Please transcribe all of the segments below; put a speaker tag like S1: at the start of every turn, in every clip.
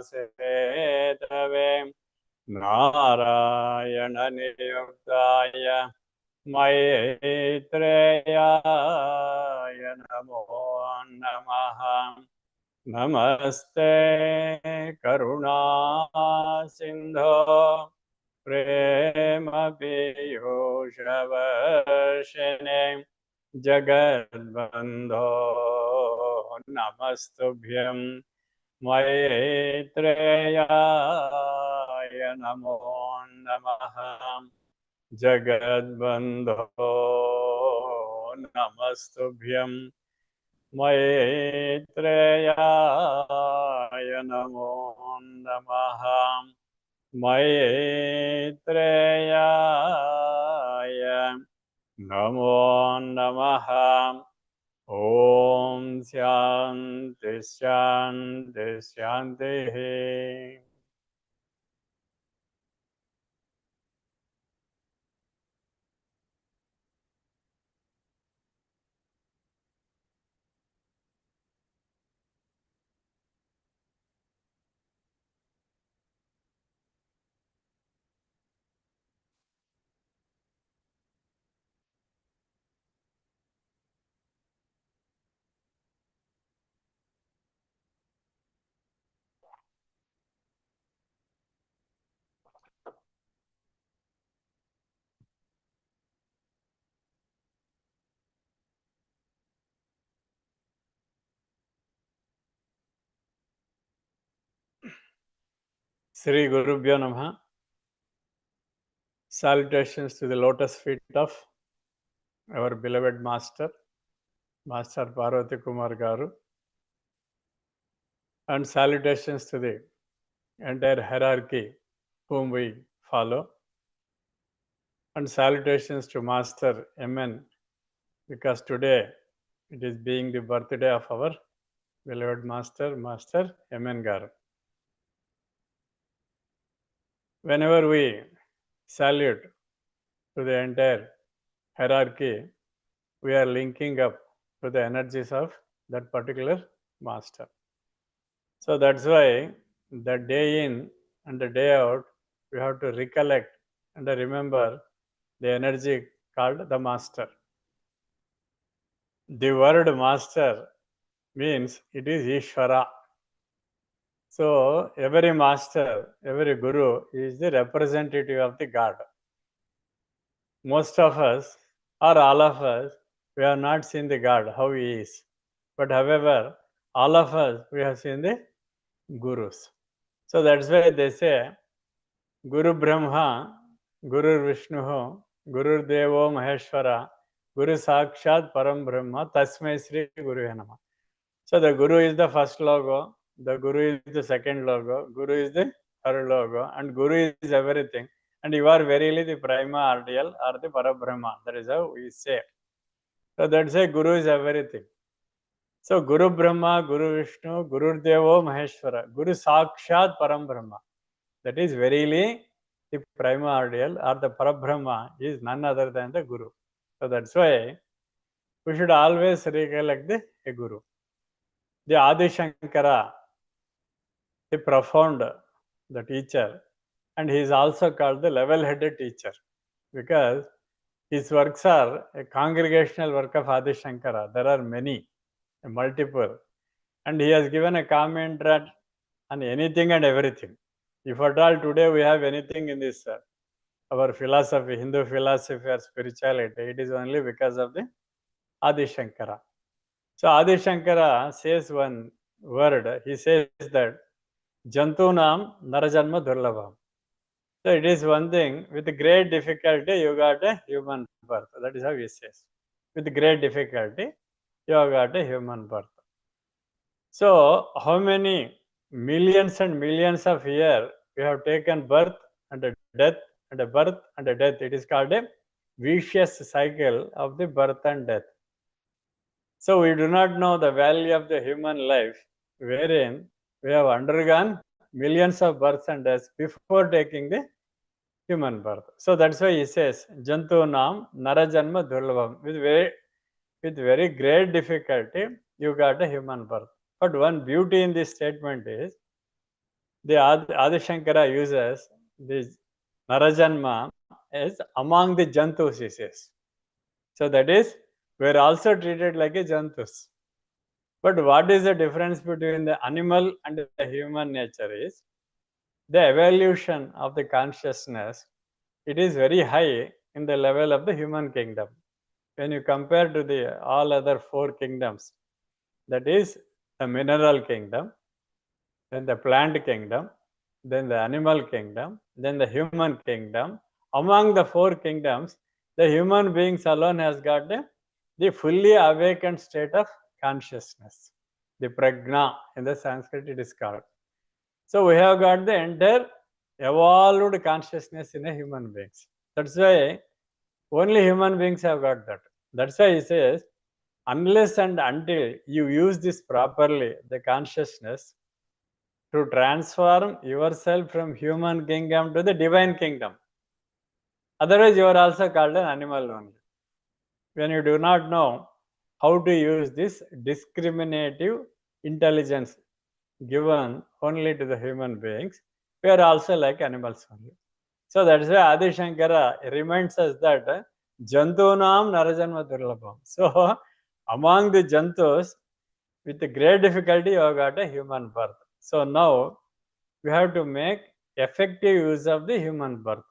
S1: सेतवे नारायण नियुक्ताय मैत्रेयाय नमो नमः। नमस्ते करुणा सिंधो प्रेम पीयूषवर्षिणे जगद्बन्धो नमस्तुभ्यं मैत्रेयाय नमो नमः। जगद्बन्धो नमस्तुभ्यं मैत्रेयाय नमो नमः। मैत्रेयाय नमो नमः। ओम शांति शांति शांति। Sri Gurubhyo Namaha. Salutations to the lotus feet of our beloved Master, Master Parvati Kumar Garu, and salutations to the entire hierarchy whom we follow, and salutations to Master MN, because today it is being the birthday of our beloved Master, Master MN Garu. Whenever we salute to the entire hierarchy, we are linking up to the energies of that particular master. So that's why the day in and the day out, we have to recollect and remember the energy called the master. The word master means it is Ishvara. So every master, every guru is the representative of the God. Most of us, or all of us, we have not seen the God, how he is. But however, all of us, we have seen the gurus. So that's why they say, Guru Brahma, Guru Vishnu, Guru Devo Maheshwara, Guru Sakshat Param Brahma, Tasmai Sri Guru Nama. So the Guru is the first logo, the Guru is the second logo, Guru is the third logo, and Guru is everything. And you are verily the primordial or the Parabrahma. That is how we say. So that's why Guru is everything. So Guru Brahma, Guru Vishnu, Guru Devo Maheshwara, Guru Sakshat Param Brahma. That is verily the primordial or the Parabrahma is none other than the Guru. So that's why we should always recollect the Guru. The Adi Shankara, the profound, the teacher, and he is also called the level-headed teacher because his works are a congregational work of Adi Shankara. There are many, multiple, and he has given a commentary on anything and everything. If at all today we have anything in this our philosophy, Hindu philosophy or spirituality, it is only because of the Adi Shankara. So Adi Shankara says one word, he says that Jantunam Narajanma Durlabham. So it is one thing, with great difficulty you got a human birth. That is how he says. With great difficulty you have got a human birth. So how many millions and millions of years we have taken birth and a death and a birth and a death. It is called a vicious cycle of the birth and death. So we do not know the value of the human life, wherein we have undergone millions of births and deaths before taking the human birth. So that's why he says, Jantu Nam Narajanma Durlabham. With very great difficulty, you got a human birth. But one beauty in this statement is, the Adi Shankara uses this Narajanma as among the Jantus, he says. So that is, we are also treated like a Jantus. But what is the difference between the animal and the human nature is, the evolution of the consciousness, it is very high in the level of the human kingdom. When you compare to the all other four kingdoms, that is the mineral kingdom, then the plant kingdom, then the animal kingdom, then the human kingdom. Among the four kingdoms, the human beings alone has got the fully awakened state of consciousness. The prajna in the Sanskrit it is called. So we have got the entire evolved consciousness in a human beings. That's why only human beings have got that. That's why he says, unless and until you use this properly, the consciousness, to transform yourself from human kingdom to the divine kingdom. Otherwise, you are also called an animal only. When you do not know how to use this discriminative intelligence given only to the human beings, we are also like animals only. So that's why Adi Shankara reminds us that Jantunam Narajanma Durlabham. So among the Jantus, with great difficulty, you have got a human birth. So now we have to make effective use of the human birth,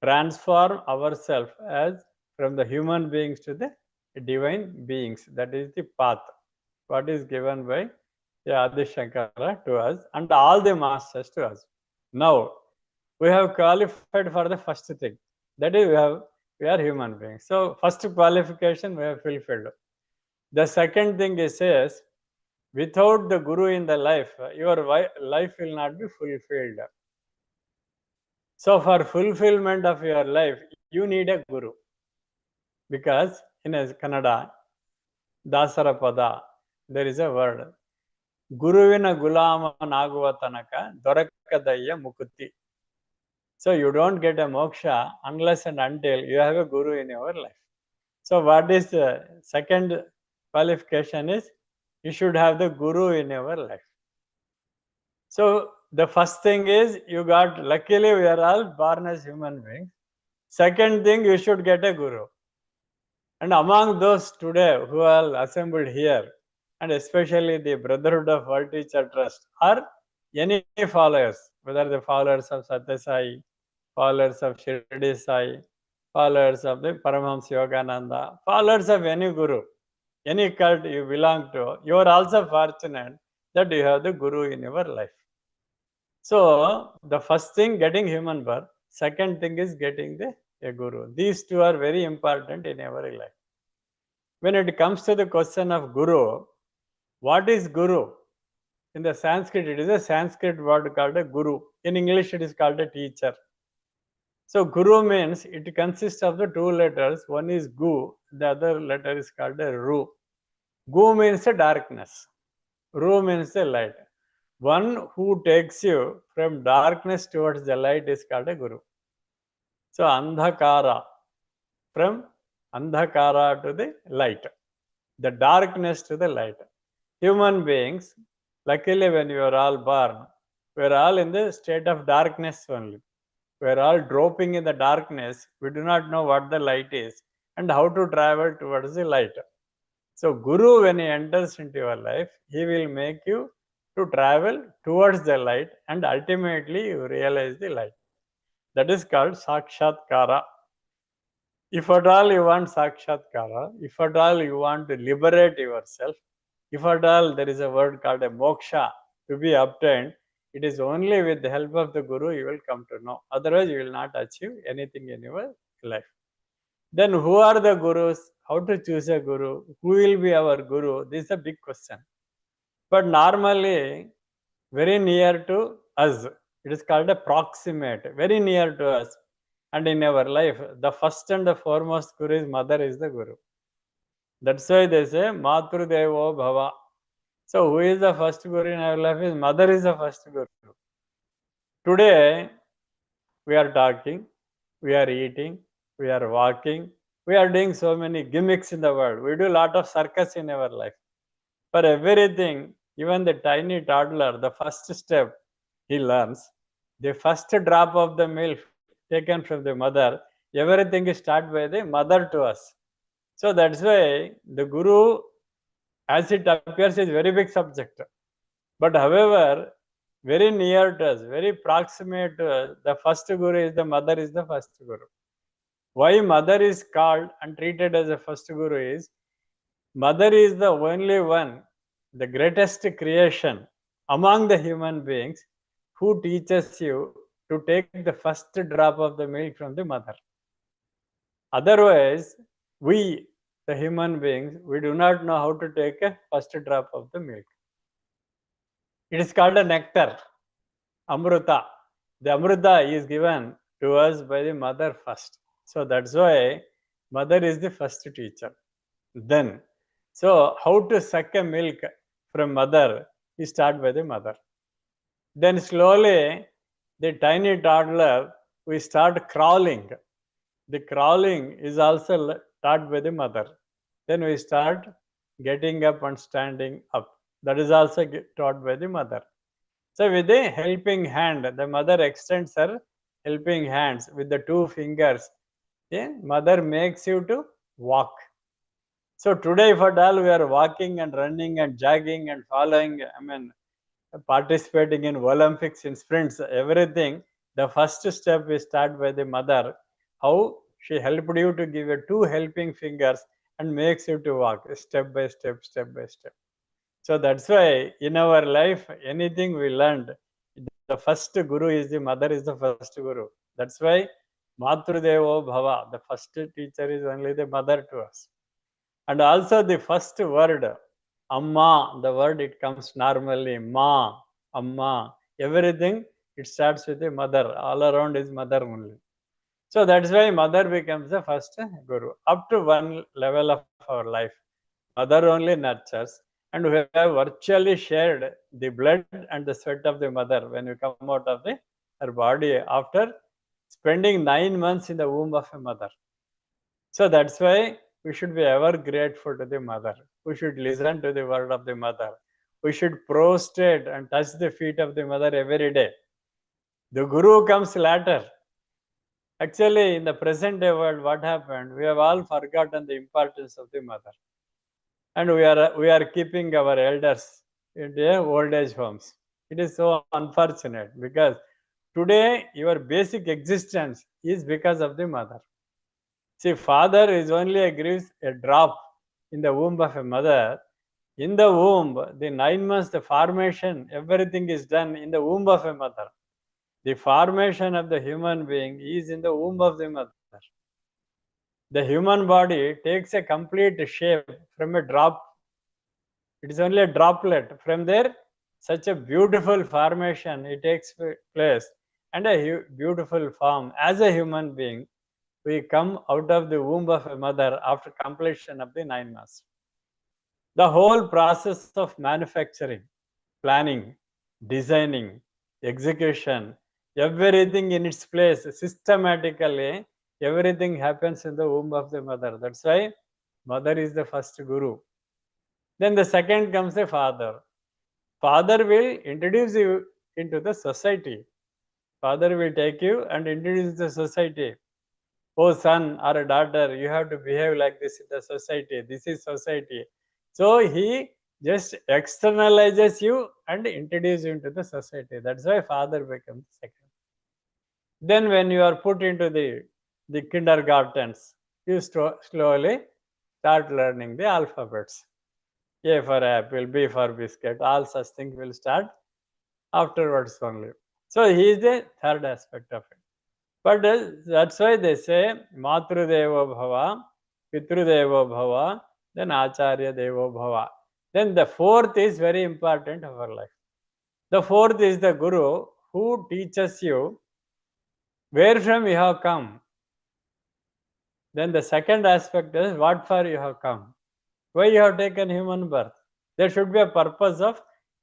S1: transform ourselves as from the human beings to the divine beings. That is the path what is given by the Adi Shankara to us and all the masters to us. Now we have qualified for the first thing, that is we are human beings. So first qualification we have fulfilled. The second thing is says, without the guru in the life, your life will not be fulfilled. So for fulfillment of your life, you need a guru. Because in Kannada, Dasara Pada, there is a word. Guruvina gulama naguva tanaka dorakadaya mukuti. So you don't get a moksha unless and until you have a guru in your life. So what is the second qualification is, you should have the guru in your life. So the first thing is, you got, luckily we are all born as human beings. Second thing, you should get a guru. And among those today who are assembled here, and especially the Brotherhood of World Teacher Trust, are any followers, whether the followers of Satya Sai, followers of Shirdi Sai, followers of the Paramahamsa Yogananda, followers of any guru, any cult you belong to, you are also fortunate that you have the guru in your life. So the first thing, getting human birth. Second thing is getting a guru. These two are very important in every life. When it comes to the question of guru, what is guru? In the Sanskrit, it is a Sanskrit word called a guru. In English, it is called a teacher. So guru means it consists of the two letters. One is gu, the other letter is called a ru. Gu means a darkness. Ru means a light. One who takes you from darkness towards the light is called a guru. So andhakara, from andhakara to the light, the darkness to the light. Human beings, luckily when you are all born, we are all in the state of darkness only. We are all dropping in the darkness. We do not know what the light is and how to travel towards the light. So Guru, when he enters into your life, he will make you to travel towards the light, and ultimately you realize the light. That is called Sakshatkara. If at all you want Sakshatkara, if at all you want to liberate yourself, if at all there is a word called a moksha to be obtained, it is only with the help of the Guru you will come to know. Otherwise, you will not achieve anything in your life. Then who are the Gurus? How to choose a Guru? Who will be our Guru? This is a big question. But normally, very near to us, it is called a proximate, very near to us. And in our life, the first and the foremost Guru is mother is the Guru. That's why they say Matru Devo Bhava. So who is the first Guru in our life? Is mother is the first Guru. Today, we are talking, we are eating, we are walking, we are doing so many gimmicks in the world. We do a lot of circus in our life. For everything, even the tiny toddler, the first step, he learns the first drop of the milk taken from the mother, everything is started by the mother to us. So that's why the Guru, as it appears, is very big subject. But however, very near to us, very proximate to us, the first Guru is the mother, is the first Guru. Why mother is called and treated as a first Guru is, mother is the only one, the greatest creation among the human beings, who teaches you to take the first drop of the milk from the mother. Otherwise, we, the human beings, we do not know how to take a first drop of the milk. It is called a nectar, Amruta. The Amruta is given to us by the mother first. So that's why mother is the first teacher. Then, so how to suck a milk from mother is start by the mother. Then slowly, the tiny toddler, we start crawling. The crawling is also taught by the mother. Then we start getting up and standing up. That is also taught by the mother. So with the helping hand, the mother extends her helping hands with the two fingers. The mother makes you to walk. So today, if at all we are walking and running and jogging and following, participating in Olympics, in sprints, everything, the first step is start by the mother. How she helped you to give you two helping fingers and makes you to walk step by step, step by step. So that's why in our life, anything we learned, the first Guru is the mother, is the first Guru. That's why Matrudevo Bhava, the first teacher is only the mother to us. And also the first word, Amma, the word it comes normally, Ma, Amma, everything, it starts with the mother. All around is mother only. So that's why mother becomes the first Guru. Up to one level of our life, mother only nurtures, and we have virtually shared the blood and the sweat of the mother when we come out of her body after spending 9 months in the womb of a mother. So that's why we should be ever grateful to the mother. We should listen to the word of the mother. We should prostrate and touch the feet of the mother every day. The Guru comes later. Actually, in the present day world, what happened? We have all forgotten the importance of the mother. And we are keeping our elders in the old age homes. It is so unfortunate because today your basic existence is because of the mother. See, father is only gives a drop in the womb of a mother. In the womb, the 9 months, the formation, everything is done in the womb of a mother. The formation of the human being is in the womb of the mother. The human body takes a complete shape from a drop. It is only a droplet. From there, such a beautiful formation, it takes place, and a beautiful form. As a human being, we come out of the womb of a mother after completion of the 9 months. The whole process of manufacturing, planning, designing, execution, everything in its place, systematically, everything happens in the womb of the mother. That's why mother is the first Guru. Then the second comes the father. Father will introduce you into the society. Father will take you and introduce the society. Oh, son or a daughter, you have to behave like this in the society. This is society. So he just externalizes you and introduces you into the society. That's why father becomes second. Then when you are put into the kindergartens, you slowly start learning the alphabets. A for apple, B for biscuit, all such things will start afterwards only. So he is the third aspect of it. But that's why they say Matrudevo Bhava, Pitrudevo Bhava, then Acharya Devo Bhava. Then the fourth is very important of our life. The fourth is the Guru who teaches you where from you have come. Then the second aspect is what for you have come. Why you have taken human birth. There should be a purpose of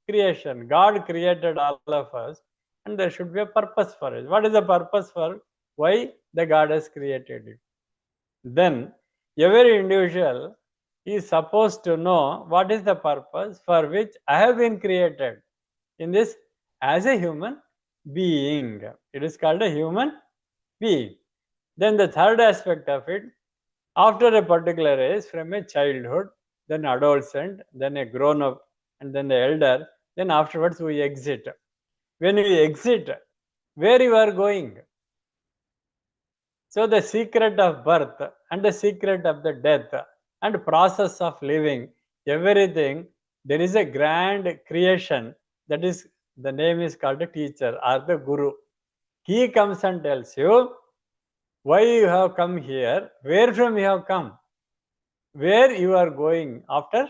S1: creation. God created all of us, and there should be a purpose for it. What is the purpose for why the God has created you? Then every individual is supposed to know what is the purpose for which I have been created in this as a human being. It is called a human being. Then the third aspect of it, after a particular age, from a childhood, then adolescent, then a grown up, and then the elder, then afterwards we exit. When we exit, where you are going? So the secret of birth and the secret of the death and process of living, everything, there is a grand creation, that is, the name is called a teacher or the guru. He comes and tells you why you have come here, where from you have come, where you are going after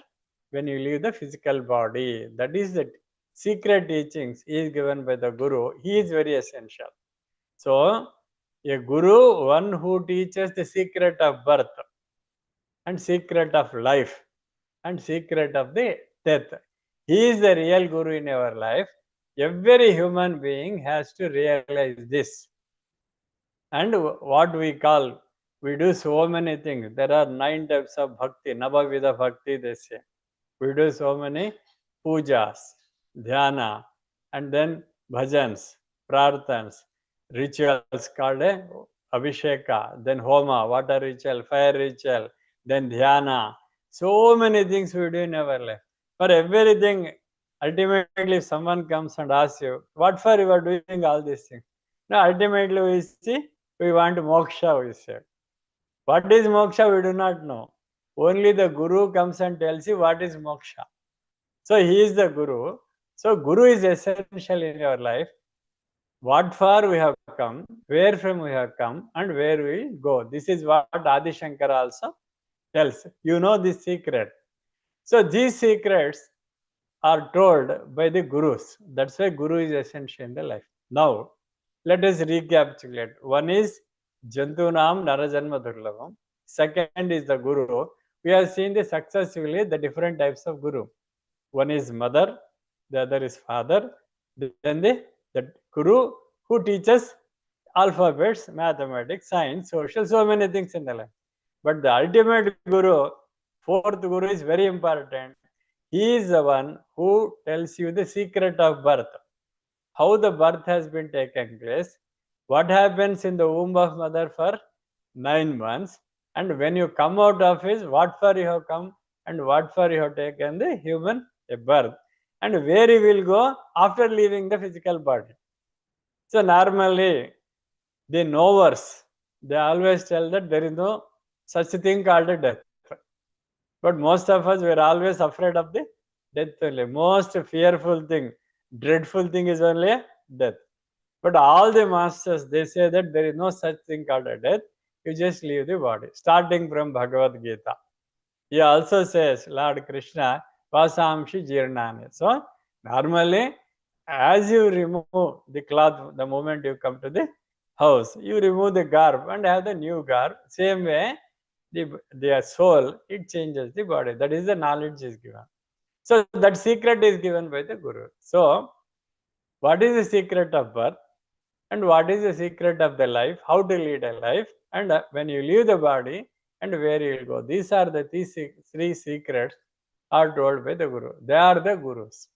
S1: when you leave the physical body. That is the secret teachings is given by the guru. He is very essential. So a guru, one who teaches the secret of birth and secret of life and secret of the death. He is the real guru in our life. Every human being has to realize this. And what we call, we do so many things. There are 9 types of bhakti, Navavida bhakti, they say. We do so many pujas, dhyana, and then bhajans, prarthans, rituals called abhisheka, then homa, water ritual, fire ritual, then dhyana. So many things we do in our life. For everything, ultimately, if someone comes and asks you, what for you are doing all these things? Now, ultimately, we see, we want moksha, we say. What is moksha? We do not know. Only the guru comes and tells you what is moksha. So he is the guru. So guru is essential in your life. What for we have come, where from we have come, and where we go. This is what Adi Shankara also tells. You know this secret. So these secrets are told by the gurus. That's why guru is essential in the life. Now, let us recapitulate. One is Jantunam Narajanma Durlabam. Second is the guru. We have seen the successively the different types of guru. One is mother, the other is father, then the guru who teaches alphabets, mathematics, science, social, so many things in the life. But the ultimate guru, fourth guru, is very important. He is the one who tells you the secret of birth, how the birth has been taken place, what happens in the womb of mother for 9 months, and when you come out of his, what for you have come and what for you have taken the human birth, and where you will go after leaving the physical body. So normally the knowers, they always tell that there is no such thing called a death. But most of us were always afraid of the death only. Most fearful thing, dreadful thing is only a death. But all the masters, they say that there is no such thing called a death. You just leave the body. Starting from Bhagavad Gita. He also says, Lord Krishna, Vasamshi Jirnani. So normally, as you remove the cloth, the moment you come to the house, you remove the garb and have the new garb. Same way, the soul, it changes the body. That is the knowledge is given. So that secret is given by the Guru. So what is the secret of birth? And what is the secret of the life? How to lead a life? And when you leave the body, and where you will go. These are the three secrets are told by the Guru. They are the Gurus.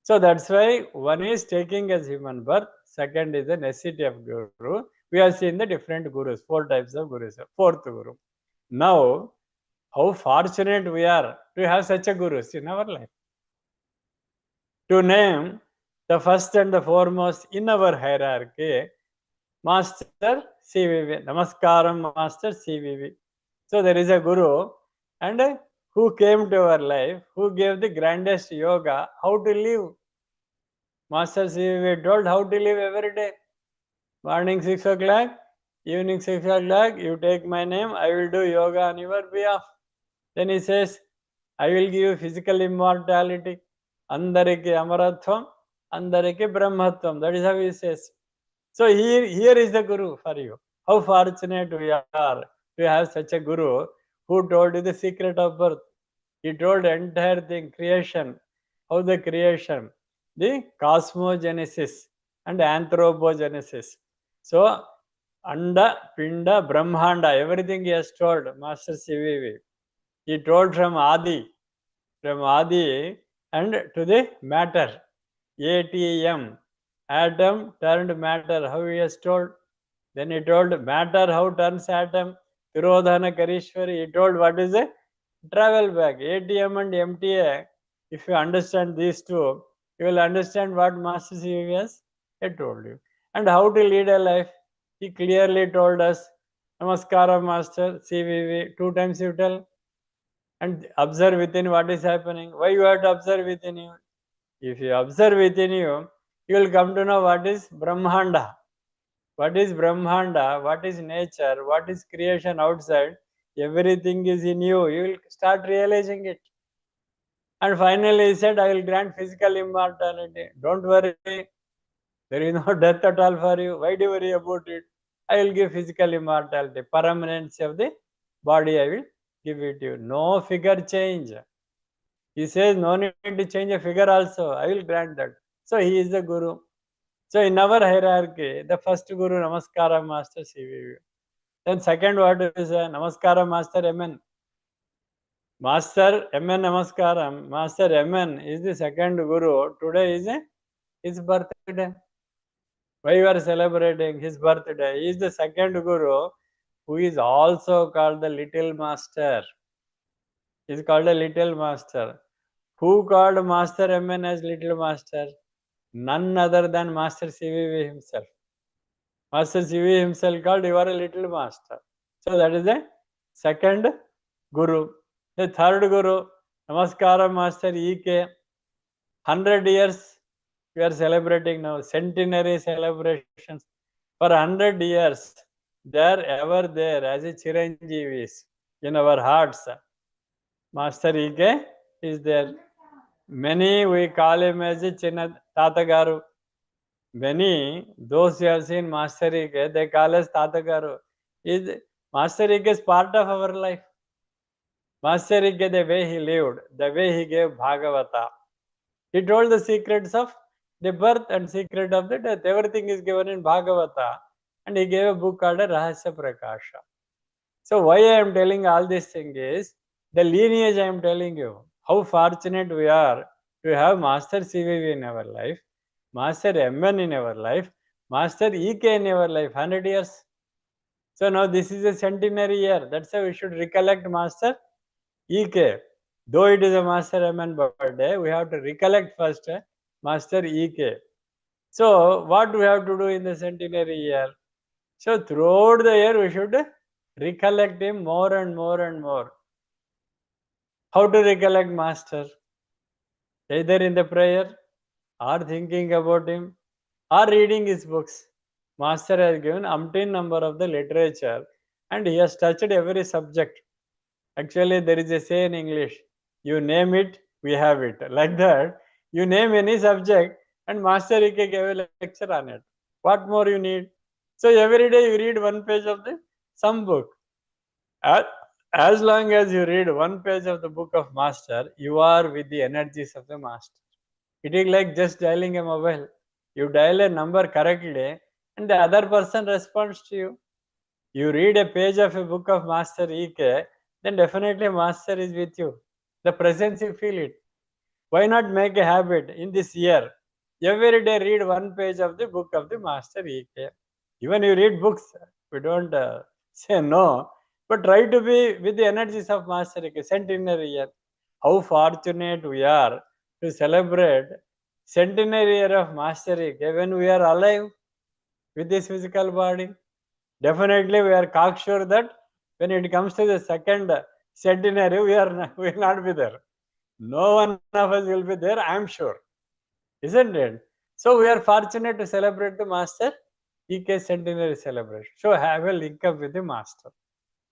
S1: So that's why one is taking as human birth, second is the necessity of Guru. We have seen the different Gurus, 4 types of Gurus, fourth Guru. Now, how fortunate we are to have such a Gurus in our life. To name the first and the foremost in our hierarchy, Master CVV, Namaskaram Master CVV. So there is a Guru, and who came to our life, who gave the grandest yoga, how to live. Master CVV told how to live every day. Morning 6 o'clock, evening 6 o'clock, you take my name, I will do yoga on your behalf. Then he says, I will give you physical immortality. Andariki Amaratvam, Andariki Brahmatvam. That is how he says. So here is the Guru for you. How fortunate we are to have such a Guru who told you the secret of birth. He told the entire thing, creation, how the creation, the cosmogenesis and anthropogenesis. So, Anda, Pinda, Brahmanda, everything he has told, Master CVV. He told from Adi and to the matter, ATM, Atom turned matter, how he has told. Then he told matter how turns atom. Tirodhana Karishwari, he told what is a travel bag. ATM and MTA, if you understand these two, you will understand what Master CVV has told you. And how to lead a life. He clearly told us, Namaskara Master CVV, 2 times you tell. And observe within what is happening. Why you have to observe within you? If you observe within you, you will come to know what is Brahmanda. What is Brahmanda? What is nature? What is creation outside? Everything is in you. You will start realizing it. And finally, he said, I will grant physical immortality. Don't worry. There is no death at all for you. Why do you worry about it? I will give physical immortality. Permanence of the body, I will give it to you. No figure change. He says, no need to change a figure also. I will grant that. So he is the Guru. So in our hierarchy, the first Guru, Namaskara Master CVV. Then second word is Namaskara Master MN. Master MN Namaskaram. Master MN is the second Guru. Today is his birthday. Why you are celebrating his birthday? He is the second Guru who is also called the Little Master. He is called a Little Master. Who called Master MN as Little Master? None other than Master CVV himself. Master CVV himself called, you are a Little Master. So that is the second Guru. The third Guru, Namaskara Master EK. 100 years we are celebrating now, centenary celebrations. For 100 years, they are ever there as a Chiranjeevis in our hearts. Master EK is there. Many we call him as a Chinna Tatagaru. Many, those who have seen Master EK, they call us Tatagaru. Master EK is part of our life. Master EK, the way he lived, the way he gave Bhagavata. He told the secrets of the birth and secret of the death. Everything is given in Bhagavata. And he gave a book called Rahasya Prakasha. So why I am telling all these things is, the lineage I am telling you, how fortunate we are to have Master CVV in our life, Master MN in our life, Master EK in our life, 100 years. So now this is a centenary year. That's why we should recollect Master EK. Though it is a Master MN birthday, we have to recollect first Master EK. So what do we have to do in the centenary year? So throughout the year, we should recollect him more and more and more. How to recollect Master? Either in the prayer, or thinking about him, or reading his books. Master has given umpteen number of the literature, and he has touched every subject. Actually, there is a say in English, you name it, we have it. Like that, you name any subject, and Master EK gave a lecture on it. What more you need? So every day you read one page of some book. As long as you read one page of the book of Master, you are with the energies of the Master. It is like just dialing a mobile. You dial a number correctly, and the other person responds to you. You read a page of a book of Master EK, then definitely Master is with you. The presence, you feel it. Why not make a habit in this year? Every day read one page of the book of the Master EK. Even you read books, we don't say no, but try to be with the energies of Master EK, centenary year. How fortunate we are to celebrate centenary year of Master EK when we are alive with this physical body. Definitely we are cocksure that when it comes to the second centenary, we will not be there. No one of us will be there, I am sure. Isn't it? So we are fortunate to celebrate the Master EK centenary celebration. So have a link up with the Master.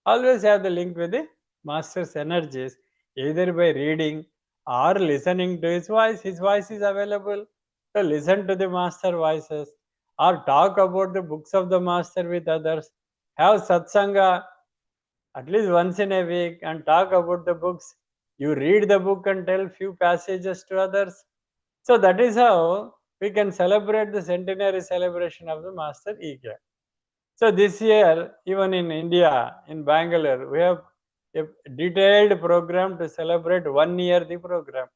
S1: Always have the link with the Master's energies, either by reading or listening to his voice. His voice is available. So listen to the Master voices, or talk about the books of the Master with others. Have satsanga at least once in a week and talk about the books. You read the book and tell few passages to others. So that is how we can celebrate the centenary celebration of the Master EK. So this year, even in India, in Bangalore, we have a detailed program to celebrate 1 year the program.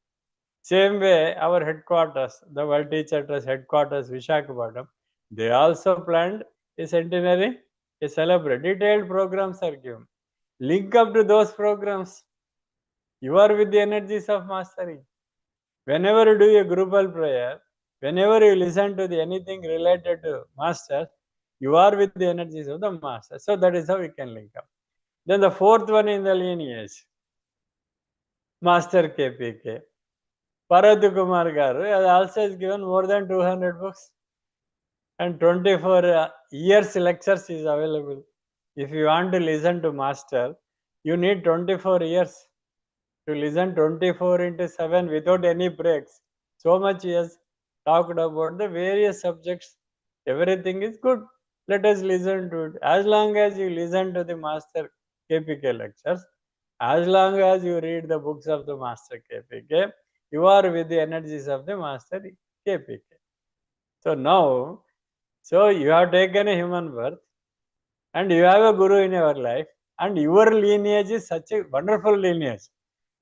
S1: Same way, our headquarters, the World Teacher Trust headquarters, Vishakhapatnam, they also planned a centenary, a celebrate. Detailed programs are given. Link up to those programs. You are with the energies of mastery. Whenever you do a groupal prayer, whenever you listen to anything related to master, you are with the energies of the master. So that is how we can link up. Then the fourth one in the lineage, Master KPK. Parvat Kumar Garu has also given more than 200 books and 24 years lectures is available. If you want to listen to master, you need 24 years to listen 24 into 7 without any breaks. So much he has talked about the various subjects. Everything is good. Let us listen to it. As long as you listen to the master KPK lectures, as long as you read the books of the master KPK, you are with the energies of the master KPK. So now, so you have taken a human birth and you have a guru in your life, and your lineage is such a wonderful lineage.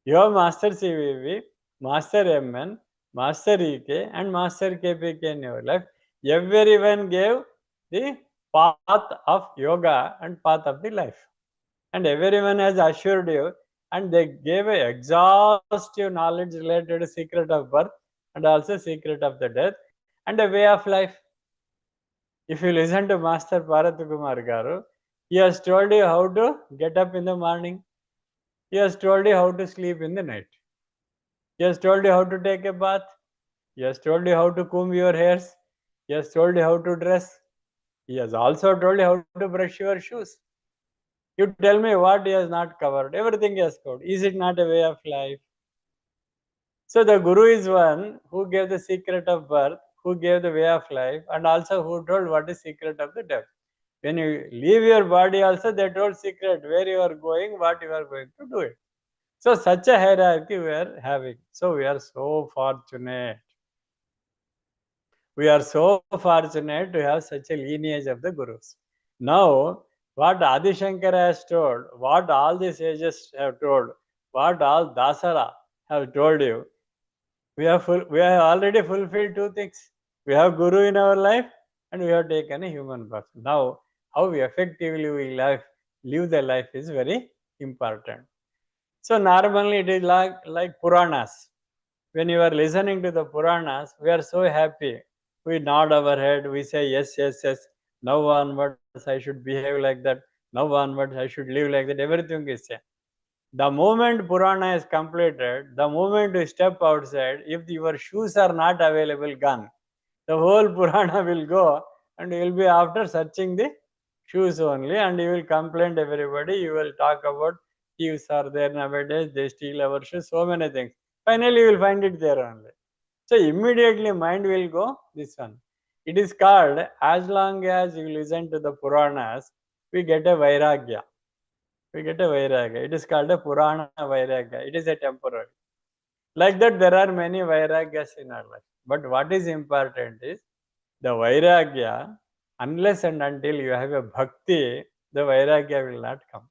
S1: You have Master CVV, Master MN, Master EK, and Master KPK in your life. Everyone gave the path of yoga and path of the life. And everyone has assured you, and they gave a exhaustive knowledge related to secret of birth and also secret of the death and a way of life. If you listen to Master Parvat Kumar Garu, he has told you how to get up in the morning. He has told you how to sleep in the night. He has told you how to take a bath. He has told you how to comb your hairs. He has told you how to dress. He has also told you how to brush your shoes. You tell me what he has not covered. Everything he has covered. Is it not a way of life? So the Guru is one who gave the secret of birth, who gave the way of life, and also who told what is secret of the death. When you leave your body also, they told secret, where you are going, what you are going to do it. So such a hierarchy we are having. So we are so fortunate. We are so fortunate to have such a lineage of the Gurus. Now, what Adi Shankara has told, what all the sages have told, what all Dasara have told you, we have already fulfilled two things. We have Guru in our life and we have taken a human birth. Now, how effectively we live the life is very important. So normally it is like Puranas. When you are listening to the Puranas, we are so happy. We nod our head, we say yes, yes, yes. Now onwards I should behave like that. Now onwards I should live like that. Everything is said. The moment Purana is completed, the moment you step outside, if your shoes are not available, gone. The whole Purana will go and you will be after searching the shoes only, and you will complain to everybody. You will talk about thieves are there nowadays, they steal our shoes, so many things. Finally, you will find it there only. So immediately mind will go this one. It is called, as long as you listen to the Puranas, we get a Vairagya. We get a Vairagya. It is called a Purana Vairagya. It is a temporary. Like that, there are many Vairagyas in our life. But what is important is the Vairagya, unless and until you have a Bhakti, the Vairagya will not come.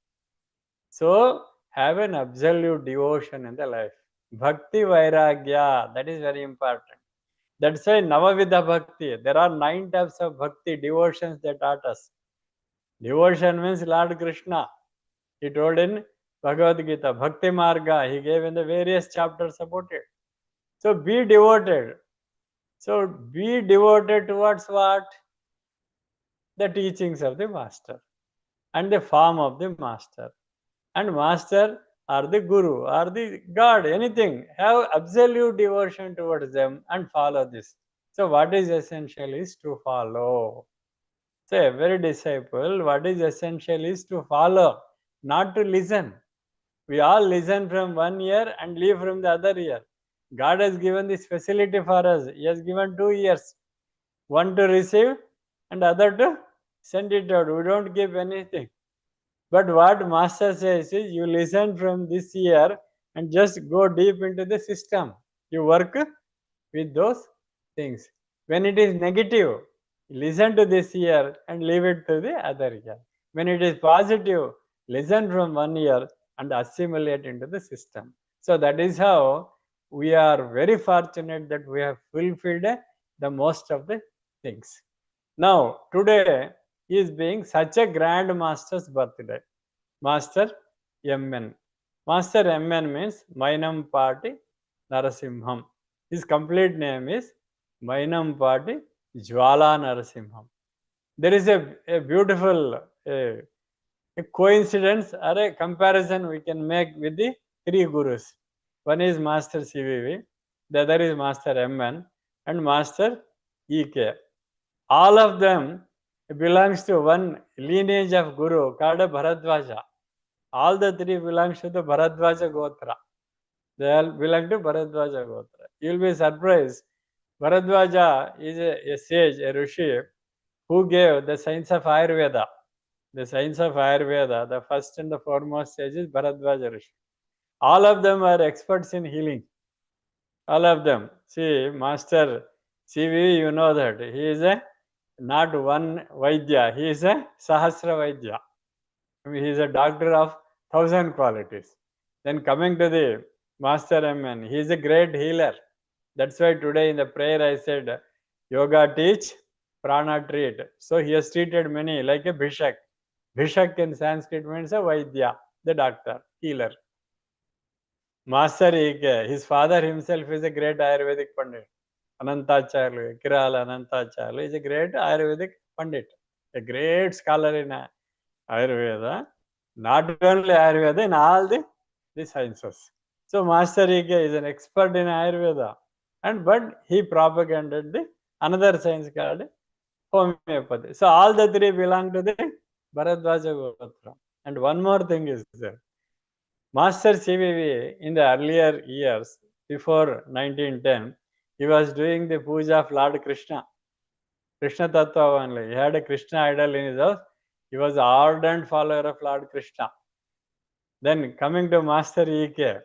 S1: So, have an absolute devotion in the life. Bhakti Vairagya, that is very important. That's why Navavidha Bhakti, there are 9 types of Bhakti, devotions they taught us. Devotion means Lord Krishna. He told in Bhagavad Gita, Bhakti Marga, he gave in the various chapters about it. So be devoted. So be devoted towards what? The teachings of the master and the form of the master. And master or the guru or the God, anything. Have absolute devotion towards them and follow this. So what is essential is to follow. So every disciple, what is essential is to follow, not to listen. We all listen from one ear and leave from the other ear. God has given this facility for us. He has given 2 ears. One to receive and other to send it out. We don't give anything. But what Master says is, you listen from this ear and just go deep into the system. You work with those things. When it is negative, listen to this ear and leave it to the other ear. When it is positive, listen from one ear and assimilate into the system. So that is how we are very fortunate that we have fulfilled the most of the things. Now, today is being such a grand master's birthday. Master MN. Master MN means Mainam-Pati Narasimham. His complete name is Mainam-Pati Jwala Narasimham. There is a beautiful a coincidence or a comparison we can make with the three gurus. One is Master CVV, the other is Master MN, and Master EK. All of them belongs to one lineage of guru called Bharadwaja. All the three belongs to the Bharadwaja Gotra. They all belong to Bharadwaja Gotra. You will be surprised. Bharadwaja is a sage, a rishi, who gave the science of Ayurveda. The science of Ayurveda, the first and the foremost sage is Bharadwaja rishi. All of them are experts in healing. All of them. See, Master CV, you know that he is a not one Vaidya, he is a Sahasra Vaidya. He is a doctor of 1,000 qualities. Then coming to the Master MN, he is a great healer. That's why today in the prayer I said, yoga teach, prana treat. So he has treated many like a Bhishak. Bhishak in Sanskrit means a Vaidya, the doctor, healer. Master Ike, his father himself is a great Ayurvedic Pandit. Anantacharya, Kirala Anantacharya is a great Ayurvedic Pandit, a great scholar in Ayurveda. Not only Ayurveda, in all the sciences. So Master Ike is an expert in Ayurveda, but he propagated the another science called homeopathy. So all the three belong to the Bharadwaja Gotra. And one more thing is there. Master CVV in the earlier years, before 1910, he was doing the puja of Lord Krishna. Krishna Tattva only. He had a Krishna idol in his house. He was an ardent follower of Lord Krishna. Then coming to Master EK,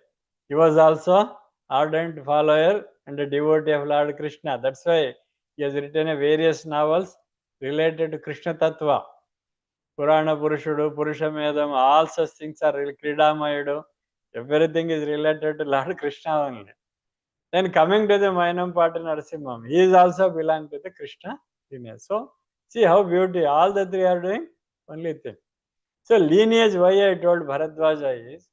S1: he was also ardent follower and a devotee of Lord Krishna. That's why he has written various novels related to Krishna Tattva. Purana Purushudu, Purushamedam, all such things are Kridamayudu. Everything is related to Lord Krishna only. Then coming to the Mainam-Pati Narasimham, he is also belong to the Krishna lineage. So see how beauty, all the three are doing only thing. So lineage, why I told Bharadwaja is,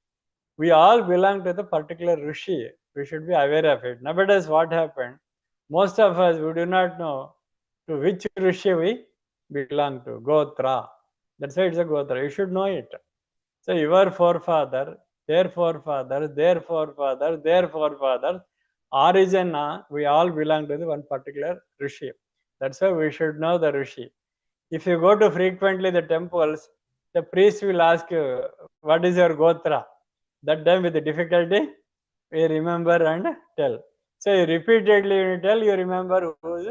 S1: we all belong to the particular Rishi. We should be aware of it. Nowadays what happened, most of us, we do not know to which Rishi we belong to, Gotra. That's why it's a Gotra. You should know it. So your forefather, their forefather, their forefather, their forefather, origin, we all belong to the one particular Rishi. That's why we should know the Rishi. If you go to frequently the temples, the priest will ask you, what is your Gotra? That time with the difficulty, we remember and tell. So you repeatedly when you tell, you remember whose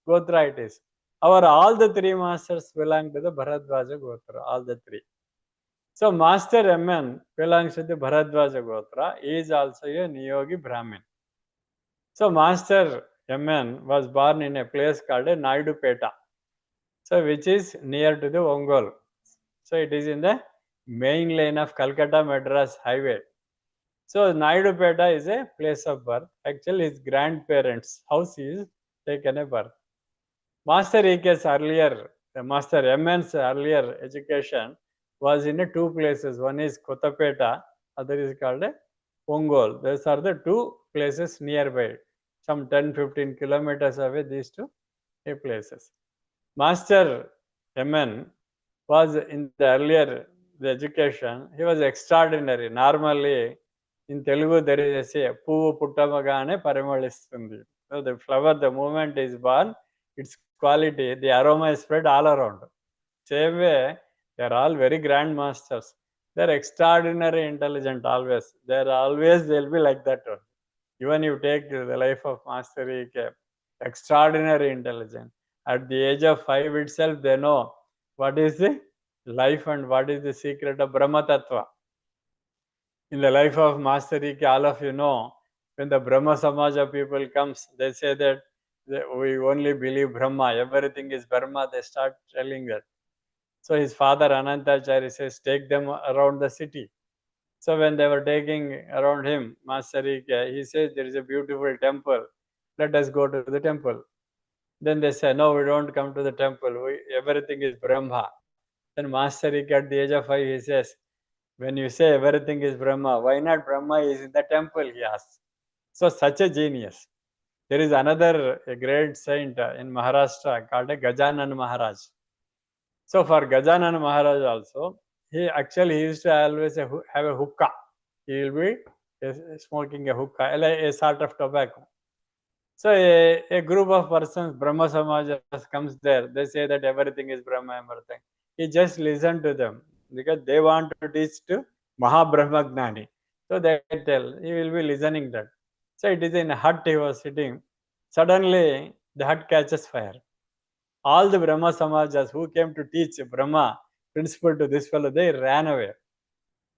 S1: Gotra it is. All the three masters belong to the Bharadwaja Gotra, all the three. So Master MN belongs to the Bharadwaja Gotra. He is also a Niyogi Brahmin. So Master MN was born in a place called Naidupeta, so which is near to the Ongole. So it is in the main lane of Calcutta Madras highway. So Naidupeta is a place of birth. Actually, his grandparents' house is taken a birth. Master EK's earlier, Master MN's earlier education was in two places. One is Kottapeta, other is called Ongole. These are the two places nearby, some 10-15 kilometers away, these two places. Master MN was in the earlier the education, he was extraordinary. Normally, in Telugu, there is a say, Puvu Puttamagane Parimalistundi. So the flower, the moment is born, its quality, the aroma is spread all around. Same way, they are all very grand masters. They are extraordinary intelligent always. They will be like that one. Even you take the life of Master E.K., extraordinary intelligent. At the age of 5 itself, they know what is the life and what is the secret of Brahma Tattva. In the life of Master E.K., all of you know, when the Brahma Samaja people comes, they say that we only believe Brahma, everything is Brahma, they start telling that. So his father Anantacharya says, take them around the city. So when they were taking around him, Master, he says there is a beautiful temple. Let us go to the temple. Then they say, no, we don't come to the temple. Everything is Brahma. Then Master at the age of 5, he says, when you say everything is Brahma, why not Brahma is in the temple, he asks. So such a genius. There is another great saint in Maharashtra called Gajanan Maharaj. So for Gajanan Maharaj also, he used to always have a hookah. He will be smoking a hookah, a sort of tobacco. So a group of persons, Brahma Samaj comes there. They say that everything is Brahma, everything. He just listen to them because they want to teach to Mahabrahma Gnani. So they tell, he will be listening that. So it is in a hut he was sitting. Suddenly the hut catches fire. All the Brahma Samajas who came to teach Brahma principle to this fellow, they ran away.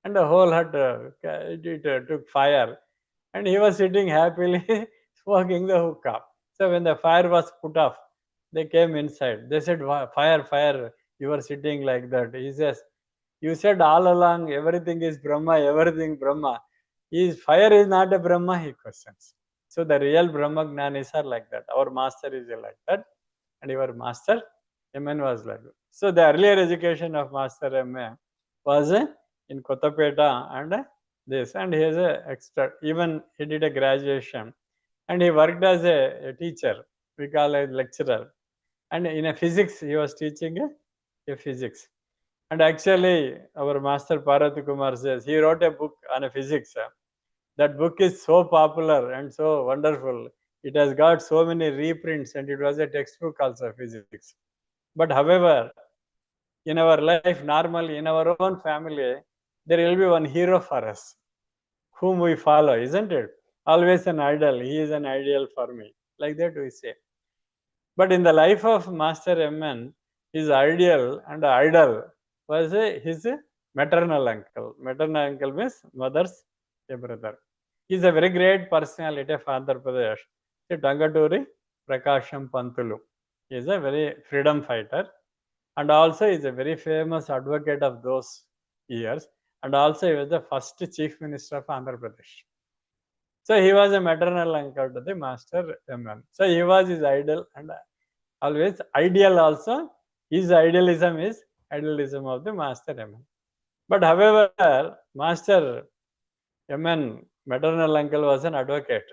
S1: And the whole hut took fire. And he was sitting happily smoking the hookah. So when the fire was put off, they came inside. They said, fire, fire, you are sitting like that. He says, you said all along everything is Brahma, everything Brahma. Fire is not a Brahma, he questions. So the real Brahma Jnanis are like that. Our master is like that. And your master MN was like that. So the earlier education of Master MN was in Kottapeta and this. And he is a extra. Even he did a graduation. And he worked as a teacher. We call it lecturer. And in a physics, he was teaching a physics. And actually, our master Parvati Kumar says, he wrote a book on a physics. That book is so popular and so wonderful. It has got so many reprints and it was a textbook also, physics. But however, in our life, normally, in our own family, there will be one hero for us, whom we follow, isn't it? Always an idol. He is an ideal for me. Like that we say. But in the life of Master MN, his ideal and idol was his maternal uncle. Maternal uncle means mother's brother. He is a very great personality of Andhra Pradesh. Tangaturi Prakasham Pantulu. He is a very freedom fighter and also is a very famous advocate of those years. And also he was the first chief minister of Andhra Pradesh. So he was a maternal uncle to the Master MN. So he was his idol and always ideal also. His idealism is idealism of the Master MN. But however, Master MN, maternal uncle, was an advocate.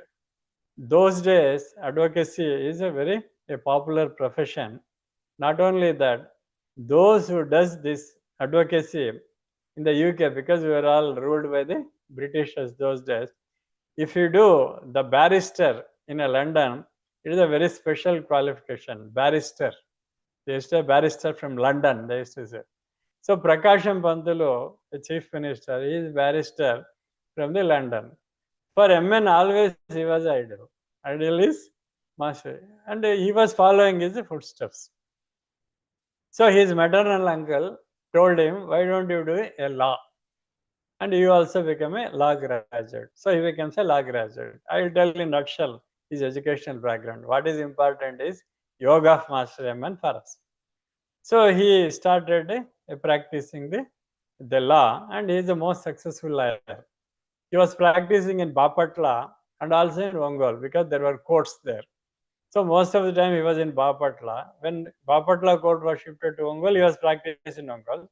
S1: Those days, advocacy is a popular profession. Not only that, those who does this advocacy in the UK, because we were all ruled by the Britishers those days, if you do the barrister in a London, it is a very special qualification, barrister. They used to say barrister from London, they used to say. So Prakasham Pantulu, the chief minister, he is barrister from the London. For MN, always he was idol. Idol is master. And he was following his footsteps. So his maternal uncle told him, why don't you do a law? And you also become a law graduate. So he becomes a law graduate. I will tell in a nutshell his educational background. What is important is yoga of Master MN for us. So he started practicing the law and he is the most successful lawyer. He was practicing in Bapatla and also in Ongole because there were courts there. So most of the time he was in Bapatla. When Bapatla court was shifted to Ongole, he was practicing in Ongole.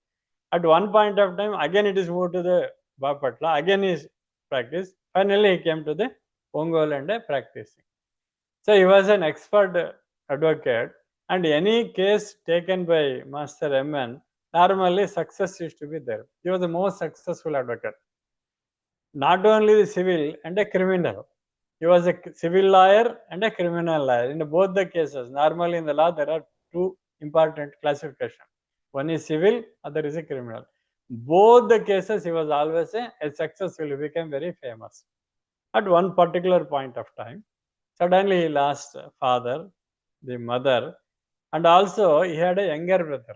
S1: At one point of time, again it is moved to the Bapatla. Again he practiced. Finally, he came to the Ongole and practicing. So he was an expert advocate. And any case taken by Master MN, normally success used to be there. He was the most successful advocate. Not only the civil and a criminal. He was a civil lawyer and a criminal lawyer. In both the cases, normally in the law, there are two important classifications. One is civil, other is a criminal. Both the cases, he was always a successful. He became very famous. At one particular point of time, suddenly he lost father, the mother, and also he had a younger brother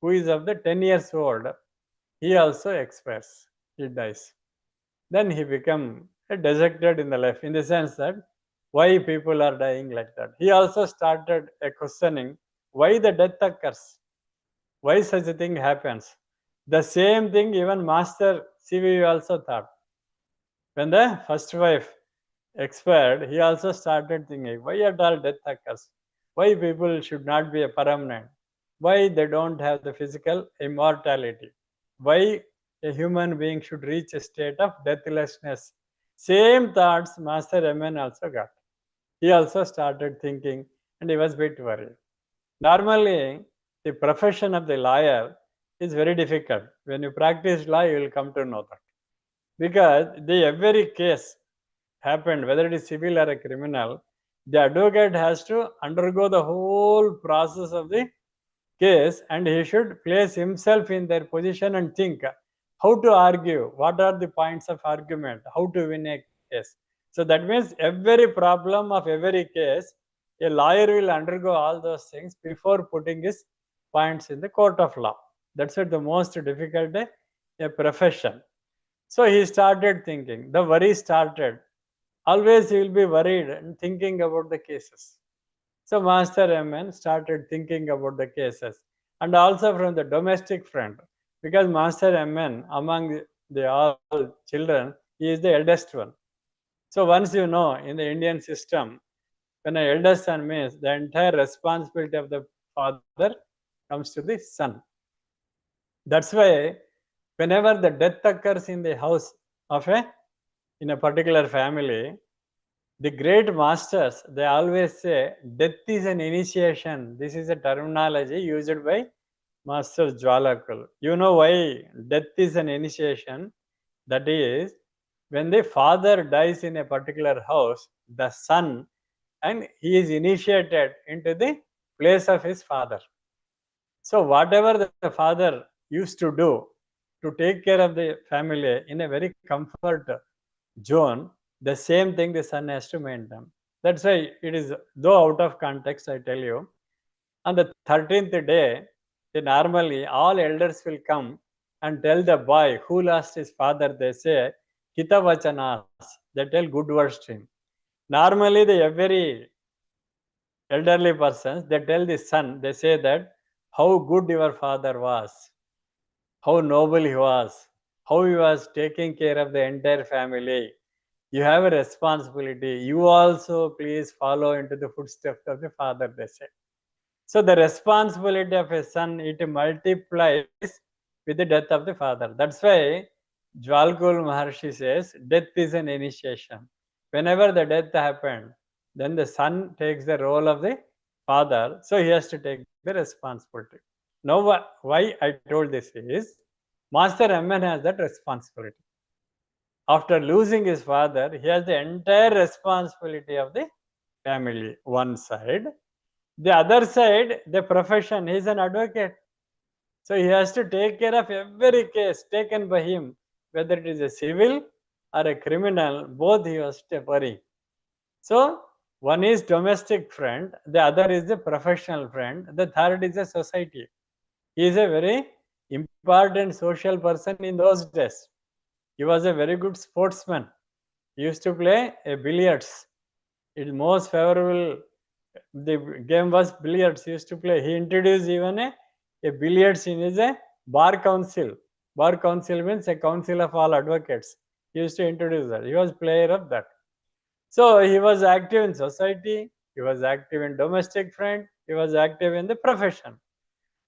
S1: who is of the 10 years old. He also expires. He dies. Then he become dejected in the life, in the sense that why people are dying like that. He also started a questioning why the death occurs, why such a thing happens. The same thing even Master CV also thought. When the first wife expired, he also started thinking, why at all death occurs? Why people should not be a permanent? Why they don't have the physical immortality? Why a human being should reach a state of deathlessness? Same thoughts Master MN also got. He also started thinking and he was a bit worried. Normally, the profession of the lawyer is very difficult. When you practice law, you will come to know that. Because every case happened, whether it is civil or a criminal, the advocate has to undergo the whole process of the case and he should place himself in their position and think how to argue, what are the points of argument, how to win a case. So that means every problem of every case, a lawyer will undergo all those things before putting his points in the court of law. That's what the most difficult a profession. So he started thinking, the worry started. Always he will be worried and thinking about the cases. So Master MN started thinking about the cases and also from the domestic front, because Master MN among the all children, he is the eldest one. So once you know in the Indian system, when an eldest son means the entire responsibility of the father comes to the son. That's why whenever the death occurs in the house of in a particular family, the great masters, they always say, death is an initiation. This is a terminology used by Master Jwalakul. You know why death is an initiation? That is, when the father dies in a particular house, the son, and he is initiated into the place of his father. So whatever the father used to do to take care of the family in a very comfort zone, the same thing the son has to maintain. That's why it is, though out of context, I tell you, on the 13th day, normally all elders will come and tell the boy who lost his father, they say, Kitavachanas, they tell good words to him. Normally, the every elderly persons, they tell the son, they say that, how good your father was, how noble he was, how he was taking care of the entire family. You have a responsibility. You also please follow into the footsteps of the father, they say. So the responsibility of a son, it multiplies with the death of the father. That's why Jwalakul Maharshi says, death is an initiation. Whenever the death happened, then the son takes the role of the father. So he has to take the responsibility. Now, why I told this is, Master MN has that responsibility. After losing his father, he has the entire responsibility of the family, one side. The other side, the profession, he is an advocate. So he has to take care of every case taken by him, whether it is a civil or a criminal, both he has to worry. So one is domestic friend, the other is the professional friend, the third is a society. He is a very important social person in those days. He was a very good sportsman. He used to play a billiards. It most favorable, the game was billiards. He used to play. He introduced even a billiards in his bar council. Bar council means a council of all advocates. He used to introduce that. He was player of that. So he was active in society. He was active in domestic friend. He was active in the profession.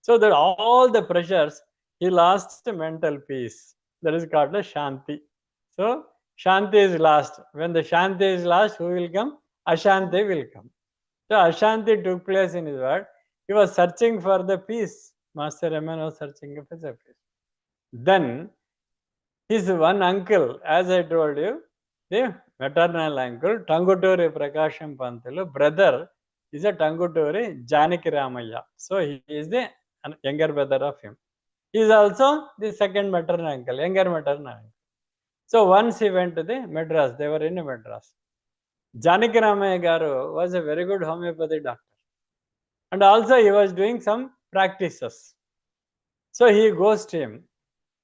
S1: So that all the pressures, he lost mental peace. That is called a Shanti. So Shanti is lost. When the Shanti is lost, who will come? Ashanti will come. So Ashanti took place in his world. He was searching for the peace. Master MN was searching for the peace. Then his one uncle, as I told you, the maternal uncle, Tanguturi Prakasham Pantulu, brother is a Tanguturi Janaki Ramaya. So he is the younger brother of him. He is also the second maternal uncle, younger maternal uncle. So once he went to the Madras, they were in a Madras. Janaki Ramaya Garu was a very good homeopathy doctor. And also he was doing some practices. So he goes to him.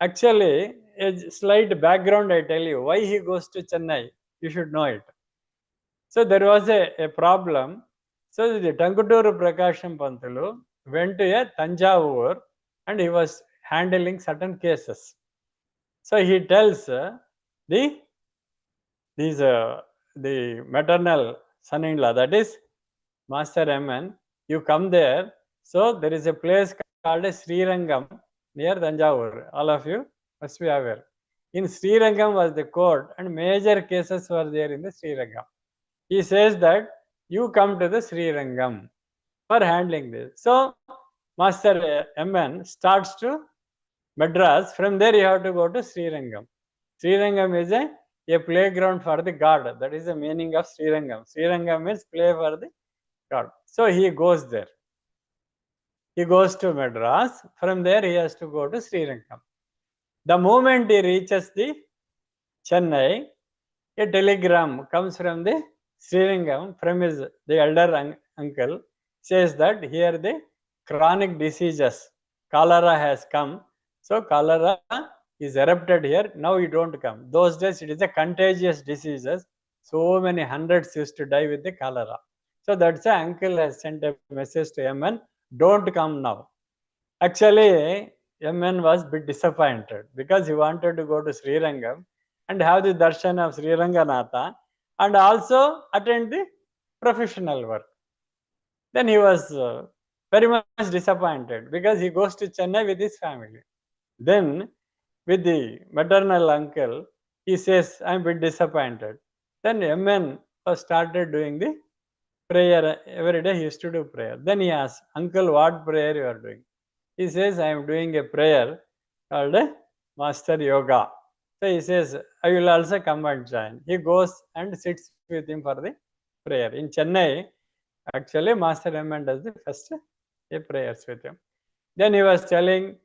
S1: Actually, a slight background I tell you, why he goes to Chennai, you should know it. So there was a problem. So the Tanguturu Prakasham Pantulu went to a Tanjavur and he was handling certain cases. So he tells the maternal son-in-law, that is Master MN, you come there. So there is a place called Srirangam near Tanjavur. All of you must be aware. In Srirangam was the court, and major cases were there in the Srirangam. He says that you come to the Srirangam for handling this. So Master MN starts to Madras. From there you have to go to Srirangam. Srirangam is a playground for the god. That is the meaning of Srirangam. Srirangam means play for the god. So he goes there. He goes to Madras. From there he has to go to Srirangam. The moment he reaches the Chennai, a telegram comes from the Srirangam from the elder uncle, says that here the chronic diseases, cholera has come. So cholera is erupted here. Now you don't come. Those days it is a contagious diseases. So many hundreds used to die with the cholera. So that's why uncle has sent a message to MN, don't come now. Actually, MN was a bit disappointed because he wanted to go to Srirangam and have the darshan of Sri Ranganatha and also attend the professional work. Then he was very much disappointed because he goes to Chennai with his family. Then with the maternal uncle, he says, I'm a bit disappointed. Then MN was started doing the prayer. Every day he used to do prayer. Then he asked, uncle, what prayer you are doing? He says, I am doing a prayer called Master Yoga. So he says, I will also come and join. He goes and sits with him for the prayer. In Chennai, actually, Master Raman does the first prayers with him. Then he was telling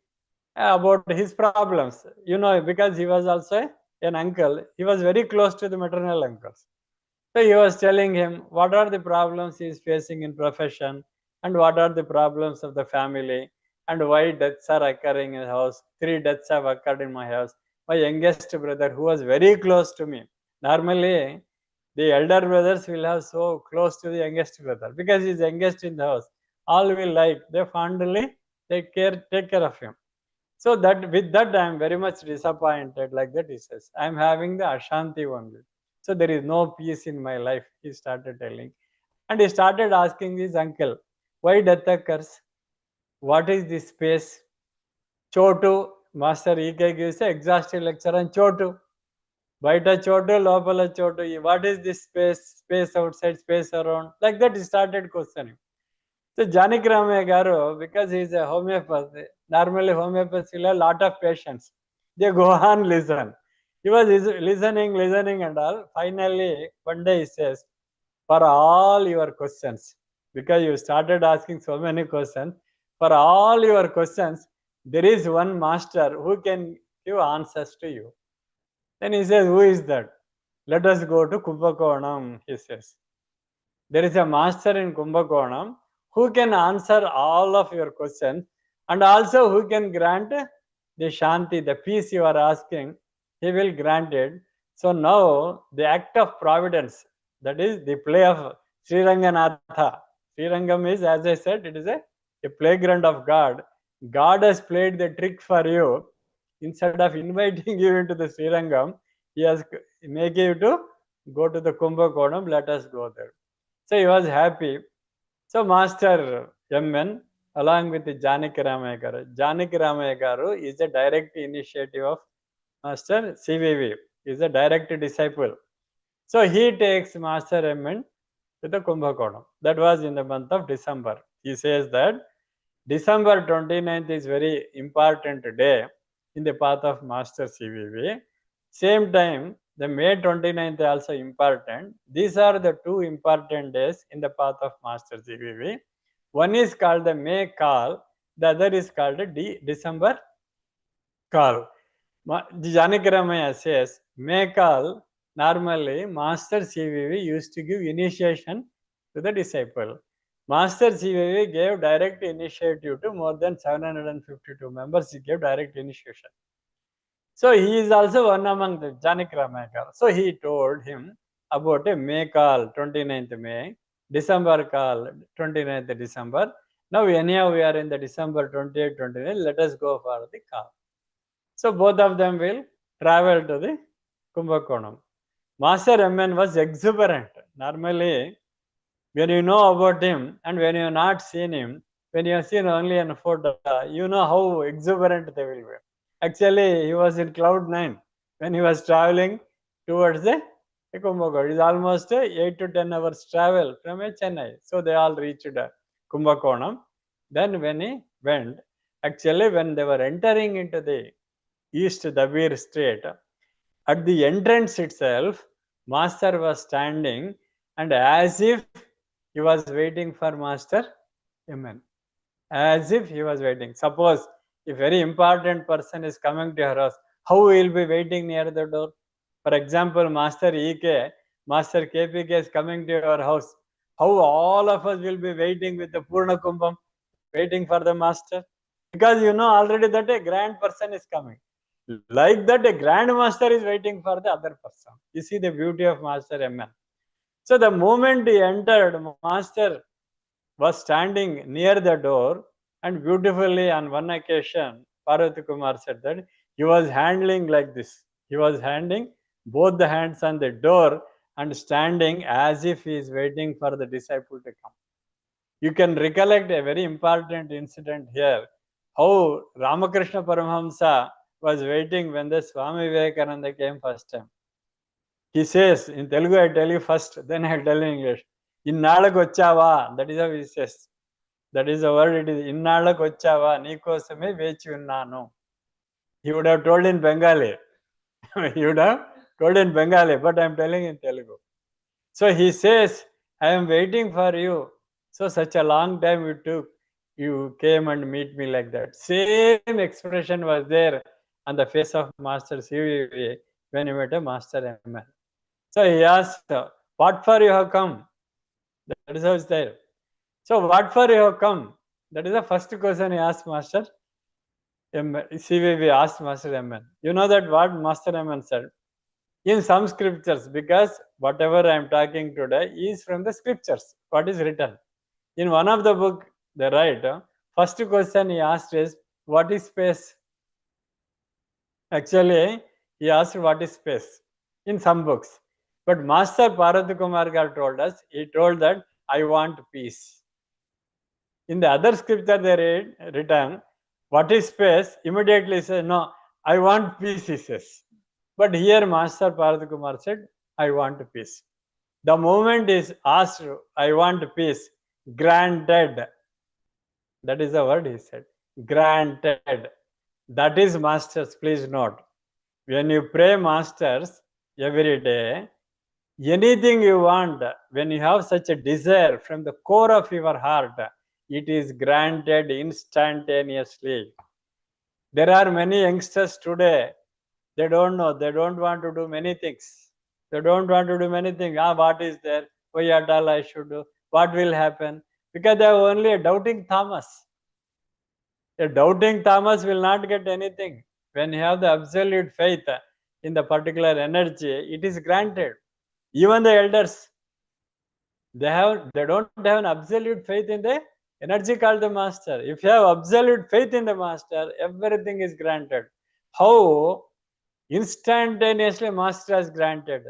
S1: about his problems, because he was also an uncle. He was very close to the maternal uncles. So he was telling him what are the problems he is facing in profession and what are the problems of the family and why deaths are occurring in the house. 3 deaths have occurred in my house. My youngest brother, who was very close to me. Normally, the elder brothers will have so close to the youngest brother because he's youngest in the house. All will like, they fondly take care of him. So that with that I am very much disappointed, like that he says. I am having the Ashanti only. So there is no peace in my life, he started telling. And he started asking his uncle, why death occurs? What is this space? Chotu, Master EK gives an exhaustive lecture on Chotu. Baita Chotu, Lopala Chotu. What is this space? Space outside, space around. Like that he started questioning. So Janik Rama Garu, because he is a homeopath, normally homeopaths will have a lot of patients. They go on listen. He was listening and all. Finally, one day he says, for all your questions, because you started asking so many questions, for all your questions, there is one master who can give answers to you. Then he says, who is that? Let us go to Kumbakonam, he says. There is a master in Kumbakonam who can answer all of your questions and also who can grant the Shanti, the peace you are asking, he will grant it. So now the act of providence, that is the play of Sri Ranganatha. Sri Rangam is, as I said, it is a playground of God. God has played the trick for you. Instead of inviting you into the Sri Rangam, he has made you to go to the Kumbakonam, let us go there. So he was happy. So Master MN, along with Janaki Ramaya Garu. Janaki Ramaya Garu is a direct initiative of Master CVV, is a direct disciple. So he takes Master MN to the Kumbhakonam. That was in the month of December. He says that December 29th is very important day in the path of Master CVV. Same time, the May 29th is also important. These are the 2 important days in the path of Master CVV. One is called the May call, the other is called the December call. Janaki Ramaya says, May call, normally Master CVV used to give initiation to the disciple. Master CVV gave direct initiative to more than 752 members. He gave direct initiation. So he is also one among the Janik Ramakar. So he told him about a May call, 29th May, December call, 29th December. Now anyhow we are in the December 28, 29, let us go for the call. So both of them will traveled to the Kumbakonam. Master MN was exuberant. Normally, when you know about him and when you have not seen him, when you have seen only in a photo, you know how exuberant they will be. Actually, he was in cloud 9 when he was traveling towards the Kumbakonam. It is almost 8 to 10 hours travel from Chennai. So they all reached Kumbakonam. Then when he went, actually when they were entering into the East Dabir Strait, at the entrance itself, Master was standing and as if he was waiting for Master MN. As if he was waiting. Suppose a very important person is coming to your house, how he will be waiting near the door? For example, Master EK, Master KPK is coming to your house. How all of us will be waiting with the Purna Kumbham, waiting for the Master? Because you know already that a grand person is coming. Like that, a grand master is waiting for the other person. You see the beauty of Master MN. So the moment he entered, Master was standing near the door, and beautifully on one occasion, Parvati Kumar said that he was handling like this. He was handing both the hands on the door and standing as if he is waiting for the disciple to come. You can recollect a very important incident here. How Ramakrishna Paramahamsa was waiting when the Swami Vivekananda came first time. He says, in Telugu I tell you first, then I'll tell you in English. Innalaku vachava, that is how he says. That is the word it is. Innalaku vachava, nikosame vechi unnanu. He would have told in Bengali. He would have told in Bengali, but I'm telling in Telugu. So he says, I am waiting for you. So such a long time you took. You came and meet me like that. Same expression was there on the face of Master CVV when he met a Master MN. So he asked, what for you have come? That is how it's there. So what for you have come? That is the first question he asked Master CVV asked Master MN. You know that what Master MN said? In some scriptures, because whatever I am talking today is from the scriptures, what is written. In one of the book, they write, first question he asked is, what is space? Actually, he asked what is space in some books. But Master Parvati Kumar Gar told us, he told that, I want peace. In the other scripture they read, written, what is space? Immediately he says, no, I want peace, he says. But here Master Parvati Kumar said, I want peace. The moment is asked, I want peace, granted. That is the word he said. Granted. That is Masters, please note. When you pray Masters every day, anything you want, when you have such a desire from the core of your heart, it is granted instantaneously. There are many youngsters today, they don't know, they don't want to do many things. They don't want to do many things. What is there? Why at all I should do? What will happen? Because they have only a doubting Thomas. A doubting Thomas will not get anything. When you have the absolute faith in the particular energy, it is granted. Even the elders, they don't have an absolute faith in the energy called the Master. If you have absolute faith in the Master, everything is granted. How instantaneously Master has granted.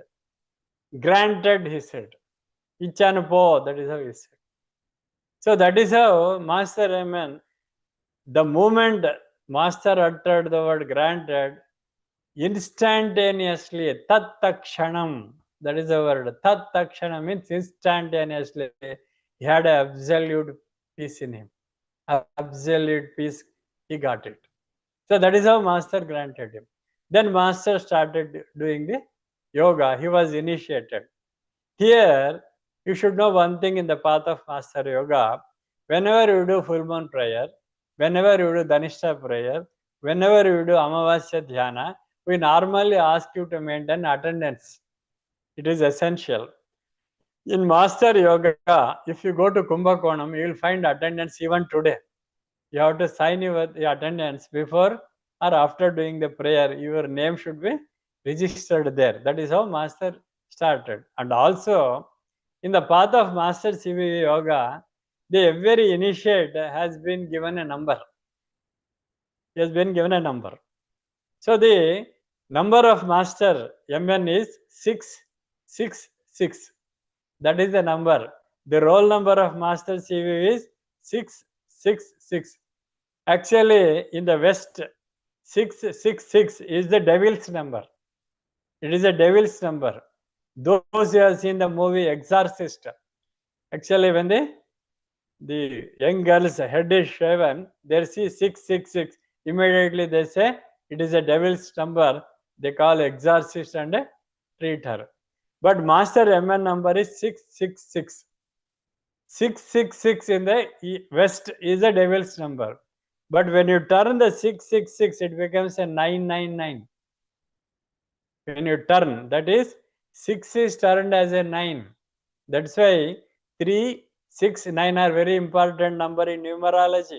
S1: Granted, he said. Ichanupo, that is how he said. So that is how Master MN, the moment Master uttered the word granted, instantaneously, tat takshanam, that is the word. Tat takshanam means instantaneously, he had absolute peace in him. Absolute peace, he got it. So that is how Master granted him. Then Master started doing the yoga. He was initiated. Here, you should know one thing in the path of Master Yoga. Whenever you do full moon prayer, whenever you do Dhanishta prayer, whenever you do Amavasya Dhyana, we normally ask you to maintain attendance. It is essential. In Master Yoga, if you go to Kumbakonam, you will find attendance even today. You have to sign your attendance before or after doing the prayer. Your name should be registered there. That is how Master started. And also, in the path of Master CVV Yoga, the every initiate has been given a number. He has been given a number. So the Number of master MN is 666. That is the number. The roll number of master CVV is 666. Actually, in the West, 666 is the devil's number. It is a devil's number. Those who have seen the movie Exorcist, actually when the young girl's head is shaven, they see 666. Immediately they say it is a devil's number. They call exorcist and treat her. But master MN number is 666. 666 in the West is a devil's number. But when you turn the 666, it becomes a 999. When you turn, that is 6 is turned as a 9. That's why 3, 6, 9 are very important number in numerology.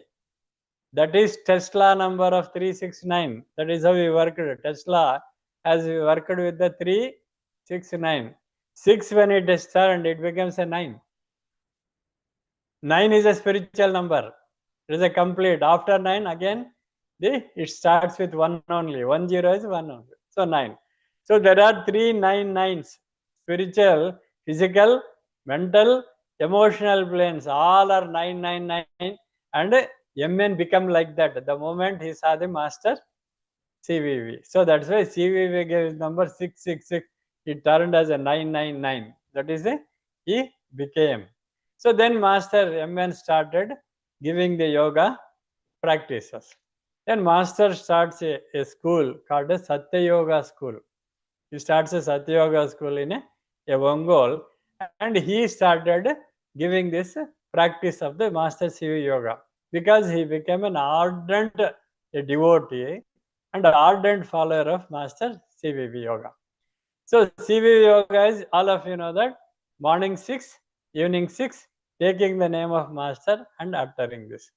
S1: That is Tesla number of 369. That is how we worked. Tesla has worked with the 369. 6 when it is turned, it becomes a 9. 9 is a spiritual number. It is a complete. After 9 again, it starts with 1 only. 10 is 1 only. So 9. So there are 3 9s. Spiritual, physical, mental, emotional planes. All are 999. And MN become like that. The moment he saw the master CVV. So that's why CVV gave number 666. He turned as a 999. That is he became. So then master MN started giving the yoga practices. Then master starts a school called a Satya Yoga school. He starts a Satya Yoga school in a Ongole, and he started giving this practice of the master CV yoga because he became an ardent devotee and ardent follower of master CVV yoga. So CVV yoga is, all of you know that, morning 6, evening 6, taking the name of master and uttering this.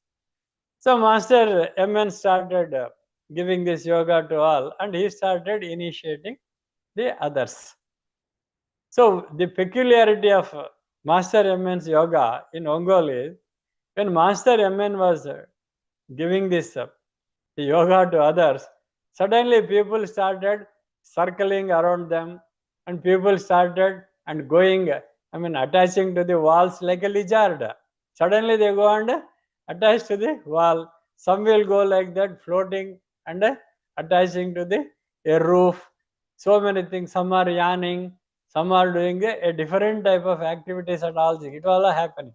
S1: So master MN started giving this yoga to all, and he started initiating the others. So the peculiarity of master MN's yoga in Ongole is, when master MN was giving this the yoga to others, suddenly people started circling around them, and people started and going, attaching to the walls like a lizard. Suddenly they go and attach to the wall. Some will go like that, floating and attaching to a roof. So many things. Some are yawning, some are doing a different type of activities and all things. It all are happening.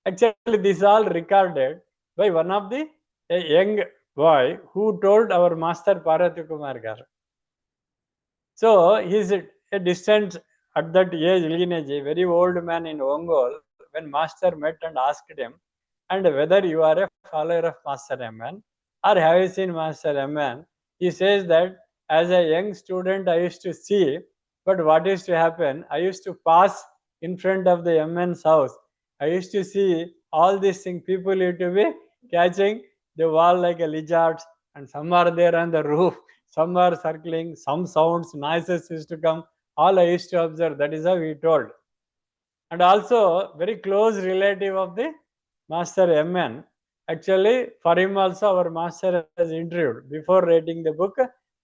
S1: Actually, this is all recorded by one of the a young boy who told our master Parvati Kumar Garu. So he is a distant at that age, lineage, a very old man in Ongole. When master met and asked him, and whether you are a follower of master MN or have you seen master MN, he says that as a young student I used to see, but what used to happen, I used to pass in front of the MN's house. I used to see all these things. People used to be catching the wall like a lizard, and some are there on the roof, some are circling, some sounds, noises used to come. All I used to observe. That is how he told. And also very close relative of the master MN. Actually, for him also our master has interviewed before writing the book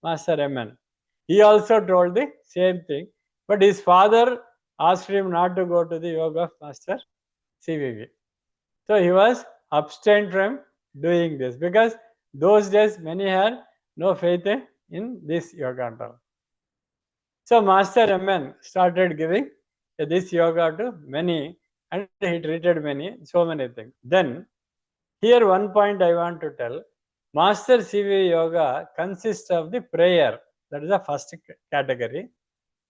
S1: Master MN. He also told the same thing, but his father asked him not to go to the yoga of master CVV. So he was abstained from doing this because those days many had no faith in this yoga at all. So master MN started giving this yoga to many, and he treated many, so many things. Then here one point I want to tell, master CV yoga consists of the prayer. That is the first category.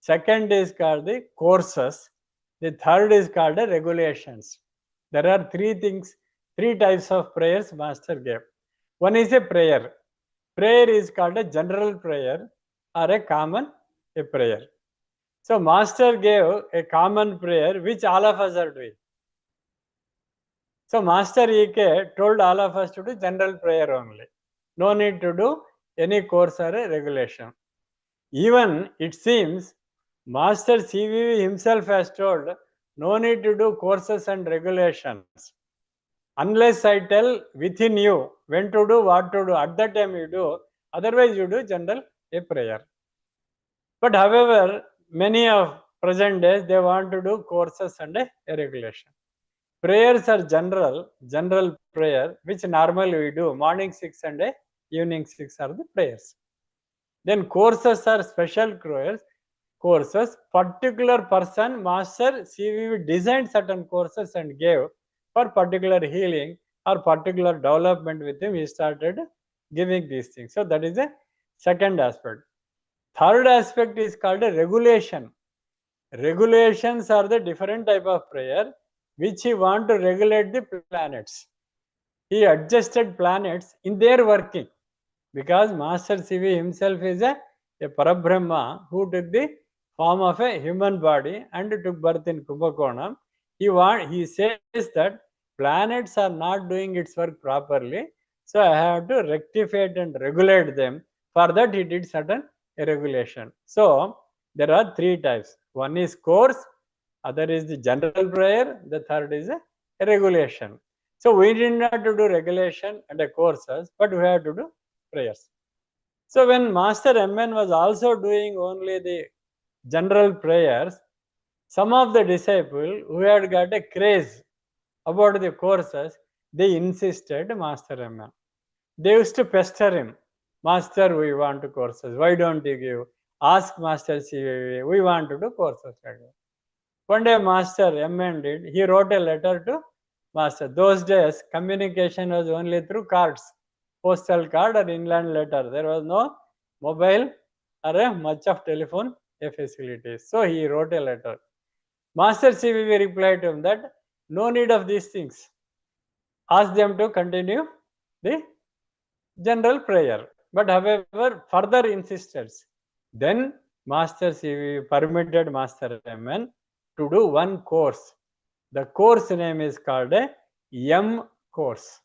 S1: Second is called the courses. The third is called the regulations. There are three things, three types of prayers master gave. One is a prayer. Prayer is called a general prayer or a common prayer. So master gave a common prayer which all of us are doing. So master EK told all of us to do general prayer only. No need to do any course or a regulation. Even it seems master CVV himself has told no need to do courses and regulations. Unless I tell within you when to do, what to do, at that time you do. Otherwise you do general prayer. But however, many of present days, they want to do courses and a regulation. Prayers are general prayer, which normally we do. Morning 6 and evening 6 are the prayers. Then courses are special courses. Particular person, master, CVV designed certain courses and gave for particular healing or particular development with him. He started giving these things. So that is a second aspect. Third aspect is called a regulation. Regulations are the different type of prayer which he want to regulate the planets. He adjusted planets in their working, because Master CV himself is a Parabrahma who took the form of a human body and took birth in Kumbakonam. He says that planets are not doing its work properly, so I have to rectify it and regulate them. For that, he did certain regulation. So there are three types. One is course, other is the general prayer, the third is a regulation. So we did not to do regulation and a courses, but we have to do prayers. So when Master MN was also doing only the general prayers, some of the disciples who had got a craze about the courses, they insisted Master MN. They used to pester him. Master, we want to courses. Why don't you give? Ask Master CVV. We want to do courses. One day Master MN did. He wrote a letter to Master. Those days, communication was only through cards. Postal card or inland letter. There was no mobile or much of telephone facilities. So he wrote a letter. Master CVV replied to him that no need of these things. Ask them to continue the general prayer. But however, further insisted. Then Master CVV permitted Master MN to do one course. The course name is called a M course.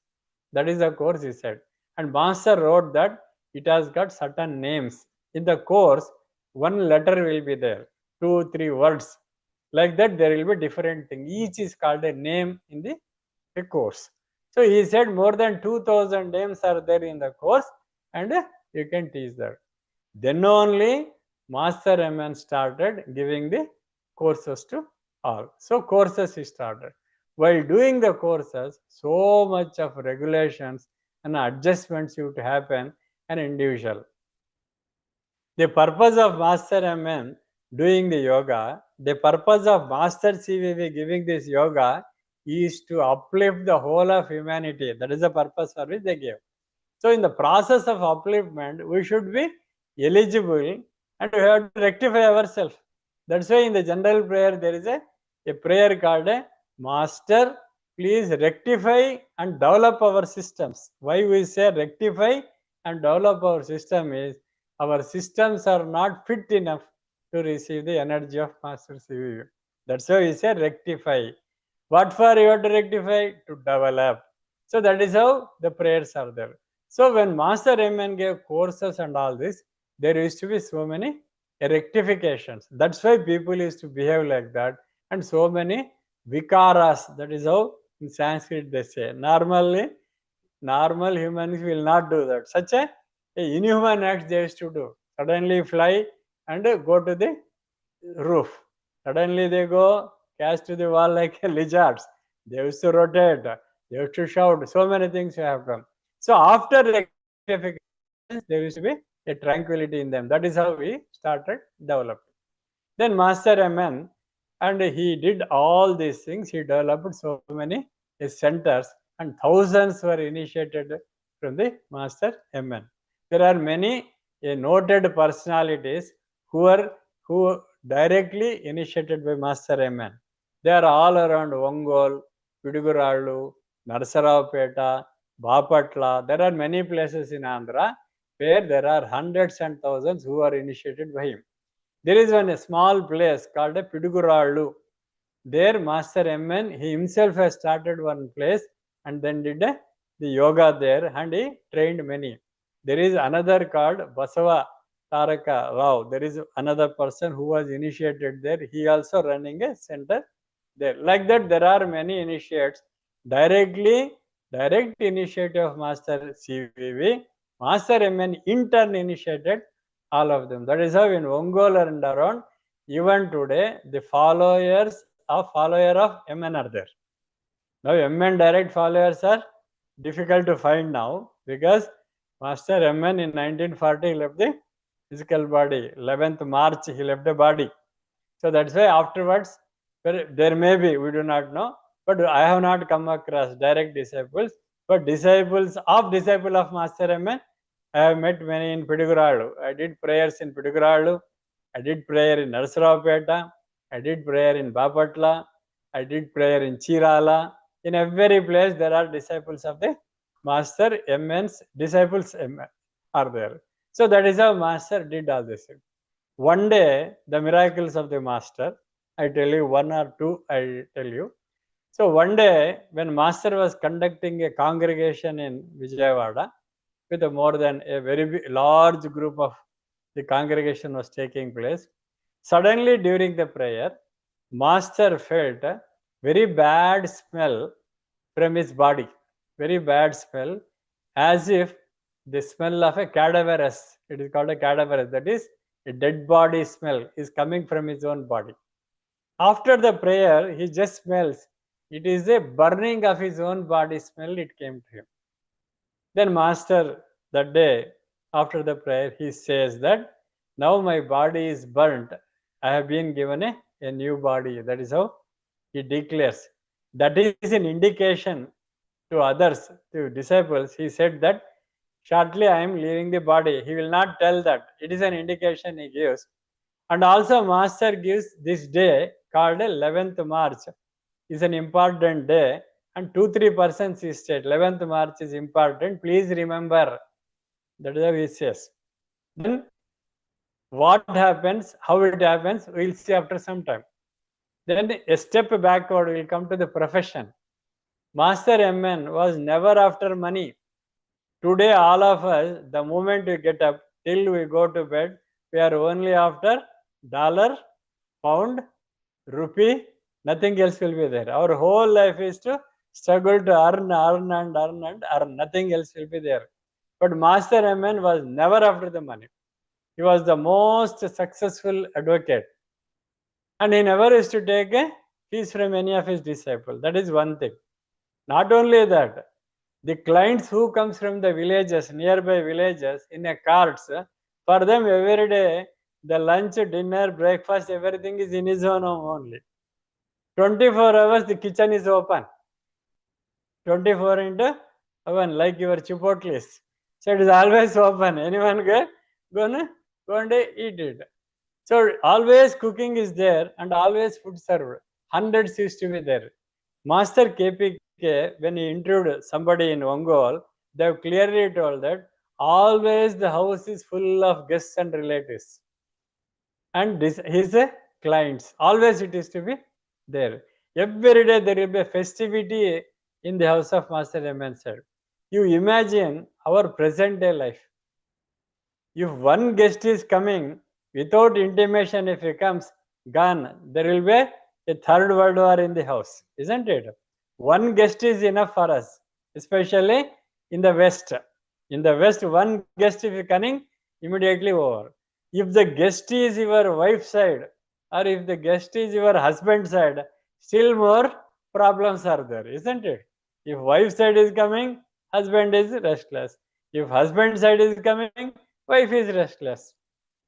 S1: That is the course, he said. And Master wrote that it has got certain names. In the course, one letter will be there, 2, 3 words. Like that, there will be different thing. Each is called a name in the course. So he said more than 2000 names are there in the course, and you can teach that. Then only Master MN started giving the courses to all. So courses he started. While doing the courses, so much of regulations and adjustments used to happen an individual. The purpose of Master MN doing the yoga, the purpose of Master CVV giving this yoga is to uplift the whole of humanity. That is the purpose for which they gave. So in the process of upliftment, we should be eligible and we have to rectify ourselves. That's why in the general prayer, there is a prayer called a Master, please rectify and develop our systems. Why we say rectify and develop our system is our systems are not fit enough to receive the energy of Master CVV. That's why we say rectify. What for you have to rectify? To develop. So that is how the prayers are there. So when Master MN gave courses and all this, there used to be so many rectifications. That's why people used to behave like that. And so many vikaras. That is how in Sanskrit they say. Normally, normal humans will not do that. Such a inhuman act they used to do. Suddenly fly and go to the roof. Suddenly they go cast to the wall like lizards. They used to rotate. They used to shout. So many things have come. So after rectification, there used to be a tranquility in them. That is how we started developing. Then Master MN, and he did all these things. He developed so many centers, and thousands were initiated from the Master MN. There are many noted personalities who directly initiated by Master MN. They are all around Ongol, Pidugurallu, Narsaraopeta, Bapatla. There are many places in Andhra where there are hundreds and thousands who are initiated by him. There is one small place called a Pidugurallu. There Master MN, he himself has started one place and then did the yoga there, and he trained many. There is another called Basava Taraka Rao. There is another person who was initiated there. He also running a center there. Like that, there are many initiates. Direct initiative of Master CVV. Master MN in turn initiated All of them. That is how in Ongole and around, even today, the followers of MN are there. Now MN direct followers are difficult to find now, because Master MN in 1940 left the physical body. 11th March he left the body. So that's why afterwards, there may be, we do not know, but I have not come across direct disciples, but disciple of Master MN, I have met many in Piduguralu. I did prayers in Piduguralu, I did prayer in Narsaravapeta, I did prayer in Bapatla, I did prayer in Chirala. In every place there are disciples of the Master MN's disciples are there. So that is how Master did all this. One day, the miracles of the Master, I tell you one or two, I tell you. So one day, when Master was conducting a congregation in Vijayawada, with more than a very large group of the congregation was taking place, suddenly during the prayer, Master felt a very bad smell from his body, very bad smell, as if the smell of a cadaverous, it is called a cadaverous, that is a dead body smell is coming from his own body. After the prayer, he just smells. It is a burning of his own body smell, it came to him. Then Master, that day, after the prayer, he says that, now my body is burnt. I have been given a new body. That is how he declares. That is an indication to others, to disciples. He said that, shortly I am leaving the body. He will not tell that. It is an indication he gives. And also Master gives this day called 11th March is an important day, and 2-3 persons he said 11th March is important. Please remember. That is how he says. Then what happens, how it happens, we will see after some time. Then a step backward, we will come to the profession. Master MN was never after money. Today, all of us, the moment we get up till we go to bed, we are only after dollar, pound, rupee, nothing else will be there. Our whole life is to struggle to earn. Nothing else will be there. But Master MN was never after the money. He was the most successful advocate. And he never used to take a fees from any of his disciples. That is one thing. Not only that, the clients who comes from the villages, nearby villages, in a carts, for them every day, the lunch, dinner, breakfast, everything is in his own home only. 24 hours the kitchen is open. 24 into 1, like your Chipotle's. So it is always open. Anyone go and eat it. So always cooking is there and always food served. Hundreds used to be there. Master KPK, when he interviewed somebody in Ongole, they have clearly told that always the house is full of guests and relatives. And his clients. Always it is to be there. Every day there will be a festivity in the house of Master MN said. You imagine our present day life. If one guest is coming without intimation, if he comes, gone, there will be a third world war in the house, isn't it? One guest is enough for us, especially in the West. In the West, one guest if coming, immediately over. If the guest is your wife's side, or if the guest is your husband's side, still more problems are there, isn't it? If wife's side is coming, husband is restless. If husband side is coming, wife is restless.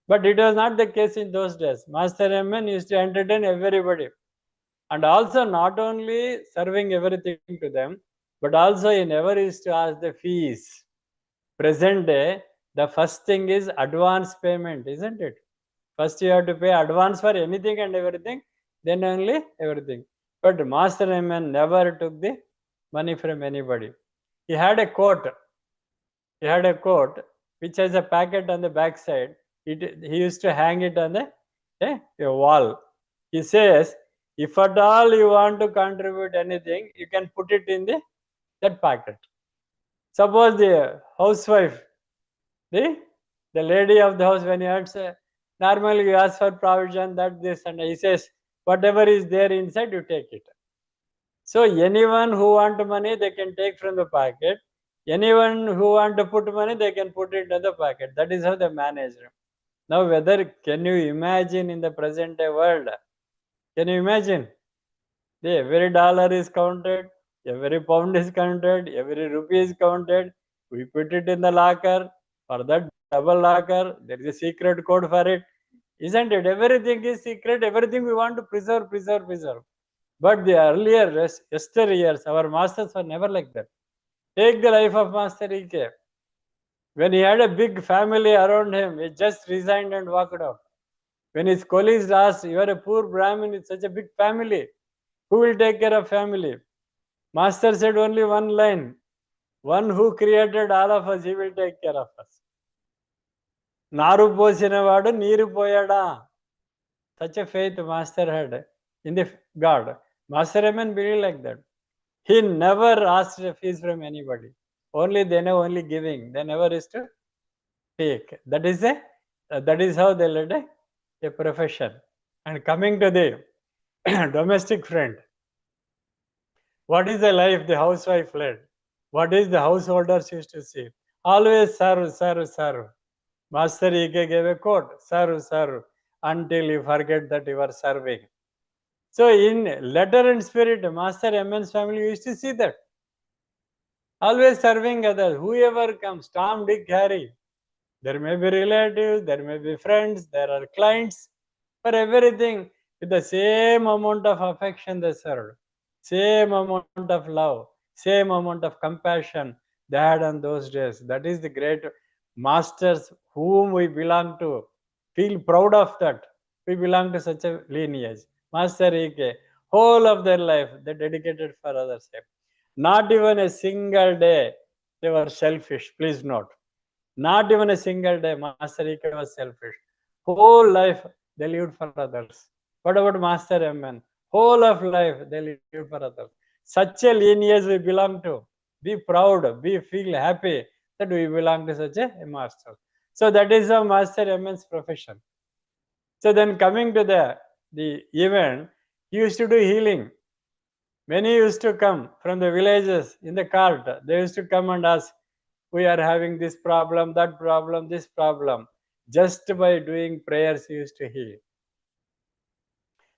S1: But it was not the case in those days. Master MN used to entertain everybody. And also not only serving everything to them, but also he never used to ask the fees. Present day, the first thing is advance payment, isn't it? First you have to pay advance for anything and everything, then only everything. But Master MN never took the money from anybody. He had a coat. He had a coat which has a packet on the back side. He used to hang it on a wall. He says, if at all you want to contribute anything, you can put it in that packet. Suppose the housewife, the lady of the house, when you ask, normally you ask for provision, that, this, and he says, whatever is there inside, you take it. So anyone who want money, they can take from the packet. Anyone who want to put money, they can put it in the packet. That is how they manage. Now, whether can you imagine in the present day world? Can you imagine? Every dollar is counted, every pound is counted, every rupee is counted. We put it in the locker. For that double locker, there is a secret code for it. Isn't it? Everything is secret. Everything we want to preserve, preserve, preserve. But the earlier, yesteryears, our masters were never like that. Take the life of Master E.K. When he had a big family around him, he just resigned and walked out. When his colleagues asked, "You are a poor Brahmin with such a big family. Who will take care of family?" Master said only one line: "One who created all of us, he will take care of us." Naru posinavadu neeru poyada. Such a faith Master had in the God. Master Raman believed like that. He never asked a fees from anybody. Only they know only giving. They never is to take. That is how they led a profession. And coming to the domestic friend, what is the life the housewife led? What is the householders used to see? Always serve, serve, serve. Master E.K. gave a quote: serve, serve, until you forget that you are serving. So in letter and spirit, Master M.N.'s family used to see that. Always serving others. Whoever comes, Tom, Dick, Harry. There may be relatives, there may be friends, there are clients. For everything, with the same amount of affection they served, same amount of love, same amount of compassion they had on those days. That is the great masters whom we belong to. Feel proud of that. We belong to such a lineage. Master E.K., whole of their life they dedicated for others. Not even a single day they were selfish. Please note. Not even a single day Master E.K. was selfish. Whole life they lived for others. What about Master M.N.? Whole of life they lived for others. Such a lineage we belong to. Be proud, be feel happy that we belong to such a master. So that is how Master M.N.'s profession. So then coming to the event, he used to do healing. Many used to come from the villages in the cart. They used to come and ask, "We are having this problem, that problem, this problem." Just by doing prayers, he used to heal.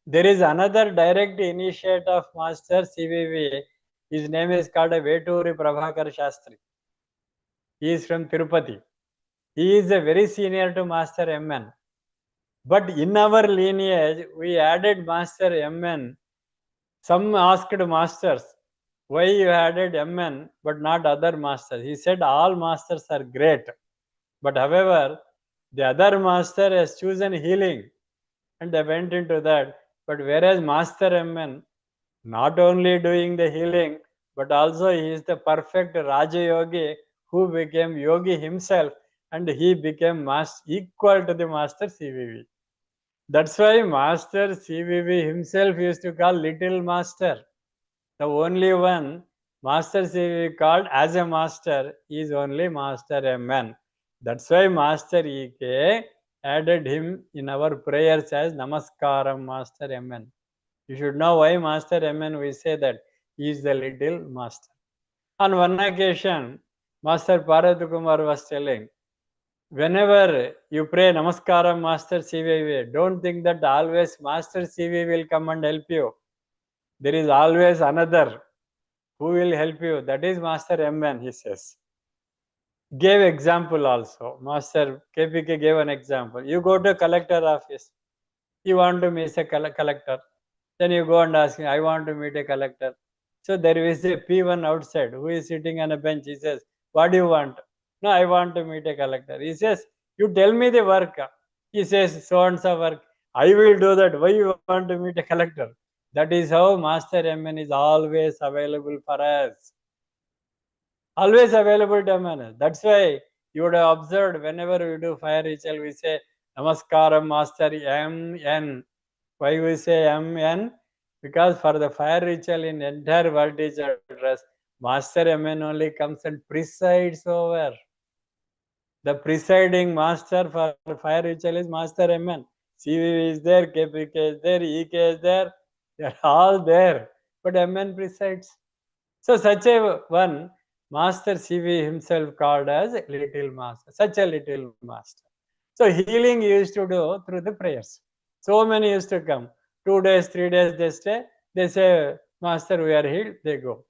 S1: There is another direct initiate of Master CVV. His name is called Veturi Prabhakar Shastri. He is from Tirupati. He is a very senior to Master M.N. But in our lineage, we added Master M.N. Some asked masters, "Why you added M.N. but not other masters?" He said, "All masters are great. But however, the other master has chosen healing and they went into that. But whereas Master M.N. not only doing the healing, but also he is the perfect Raja Yogi who became Yogi himself, and he became equal to the Master CVV. That's why Master CVV himself used to call Little Master. The only one Master CVV called as a master is only Master M.N. That's why Master E.K. added him in our prayers as Namaskaram Master M.N. You should know why Master M.N. we say that he is the little master. On one occasion, Master Parvati Kumar was telling, whenever you pray Namaskaram Master CVV, don't think that always Master CVV will come and help you. There is always another who will help you. That is Master M.N., he says. Gave example also. Master KPK gave an example. You go to collector office. You want to meet a collector. Then you go and ask him, "I want to meet a collector." So there is a P1 outside who is sitting on a bench. He says, "What do you want?" "No, I want to meet a collector." He says, "You tell me the work." He says, "So and so work." "I will do that. Why you want to meet a collector?" That is how Master M.N. is always available for us. Always available to M.N. That's why you would have observed whenever we do fire ritual, we say, "Namaskaram Master M.N." Why we say M.N.? Because for the fire ritual in entire world is address, Master M.N. only comes and presides over. The presiding master for fire ritual is Master M.N. CVV is there, KPK is there, EK is there. They are all there. But M.N. presides. So such a one, Master CV himself called as little master. Such a little master. So healing used to do through the prayers. So many used to come. 2 days, 3 days they stay. They say, Master, we are healed. They go.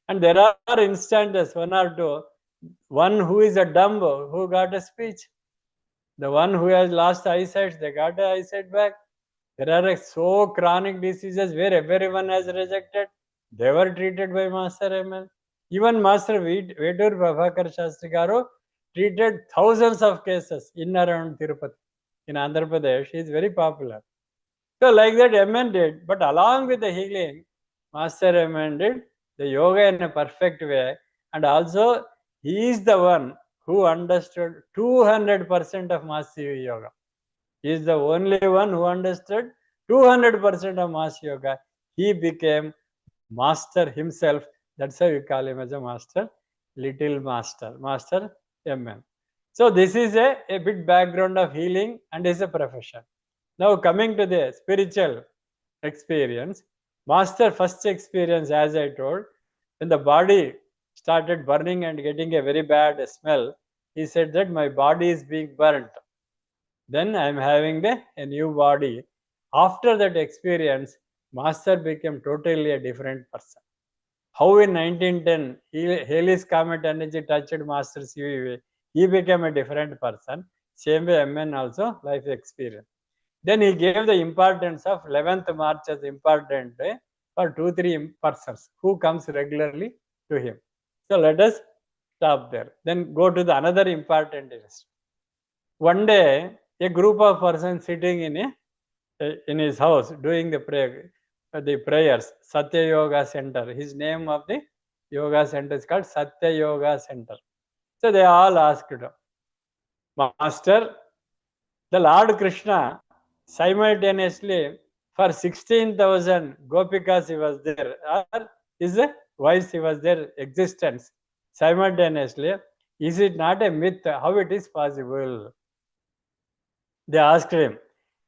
S1: And there are instances, one or two. One who is a dumb, who got a speech. The one who has lost eyesight, they got the eyesight back. There are so chronic diseases where everyone has rejected. They were treated by Master MN. Even Master Vedur Prabhakar Shastri Garu treated thousands of cases in around Tirupati. In Andhra Pradesh, he is very popular. So like that MN did, but along with the healing, Master MN did the yoga in a perfect way, and also he is the one who understood 200% of Master Yoga. He is the only one who understood 200% of Master Yoga. He became master himself. That's why we call him as a master, little master, Master MN. So this is a bit background of healing and is a profession. Now coming to the spiritual experience, Master first experience, as I told, when the body started burning and getting a very bad smell, he said that my body is being burnt. Then I am having a new body. After that experience, Master became totally a different person. How in 1910, Halley's Comet energy touched Master CVV, he became a different person. Same way MN also, life experience. Then he gave the importance of 11th March as important for 2-3 persons who comes regularly to him. So let us stop there. Then go to the another important list. One day, a group of persons sitting in his house doing the prayers, Satya Yoga Center. His name of the yoga center is called Satya Yoga Center. So they all asked him, Master, the Lord Krishna simultaneously for 16,000 gopikas he was there, or his wives he was there, existence simultaneously. Is it not a myth? How it is possible? They asked him,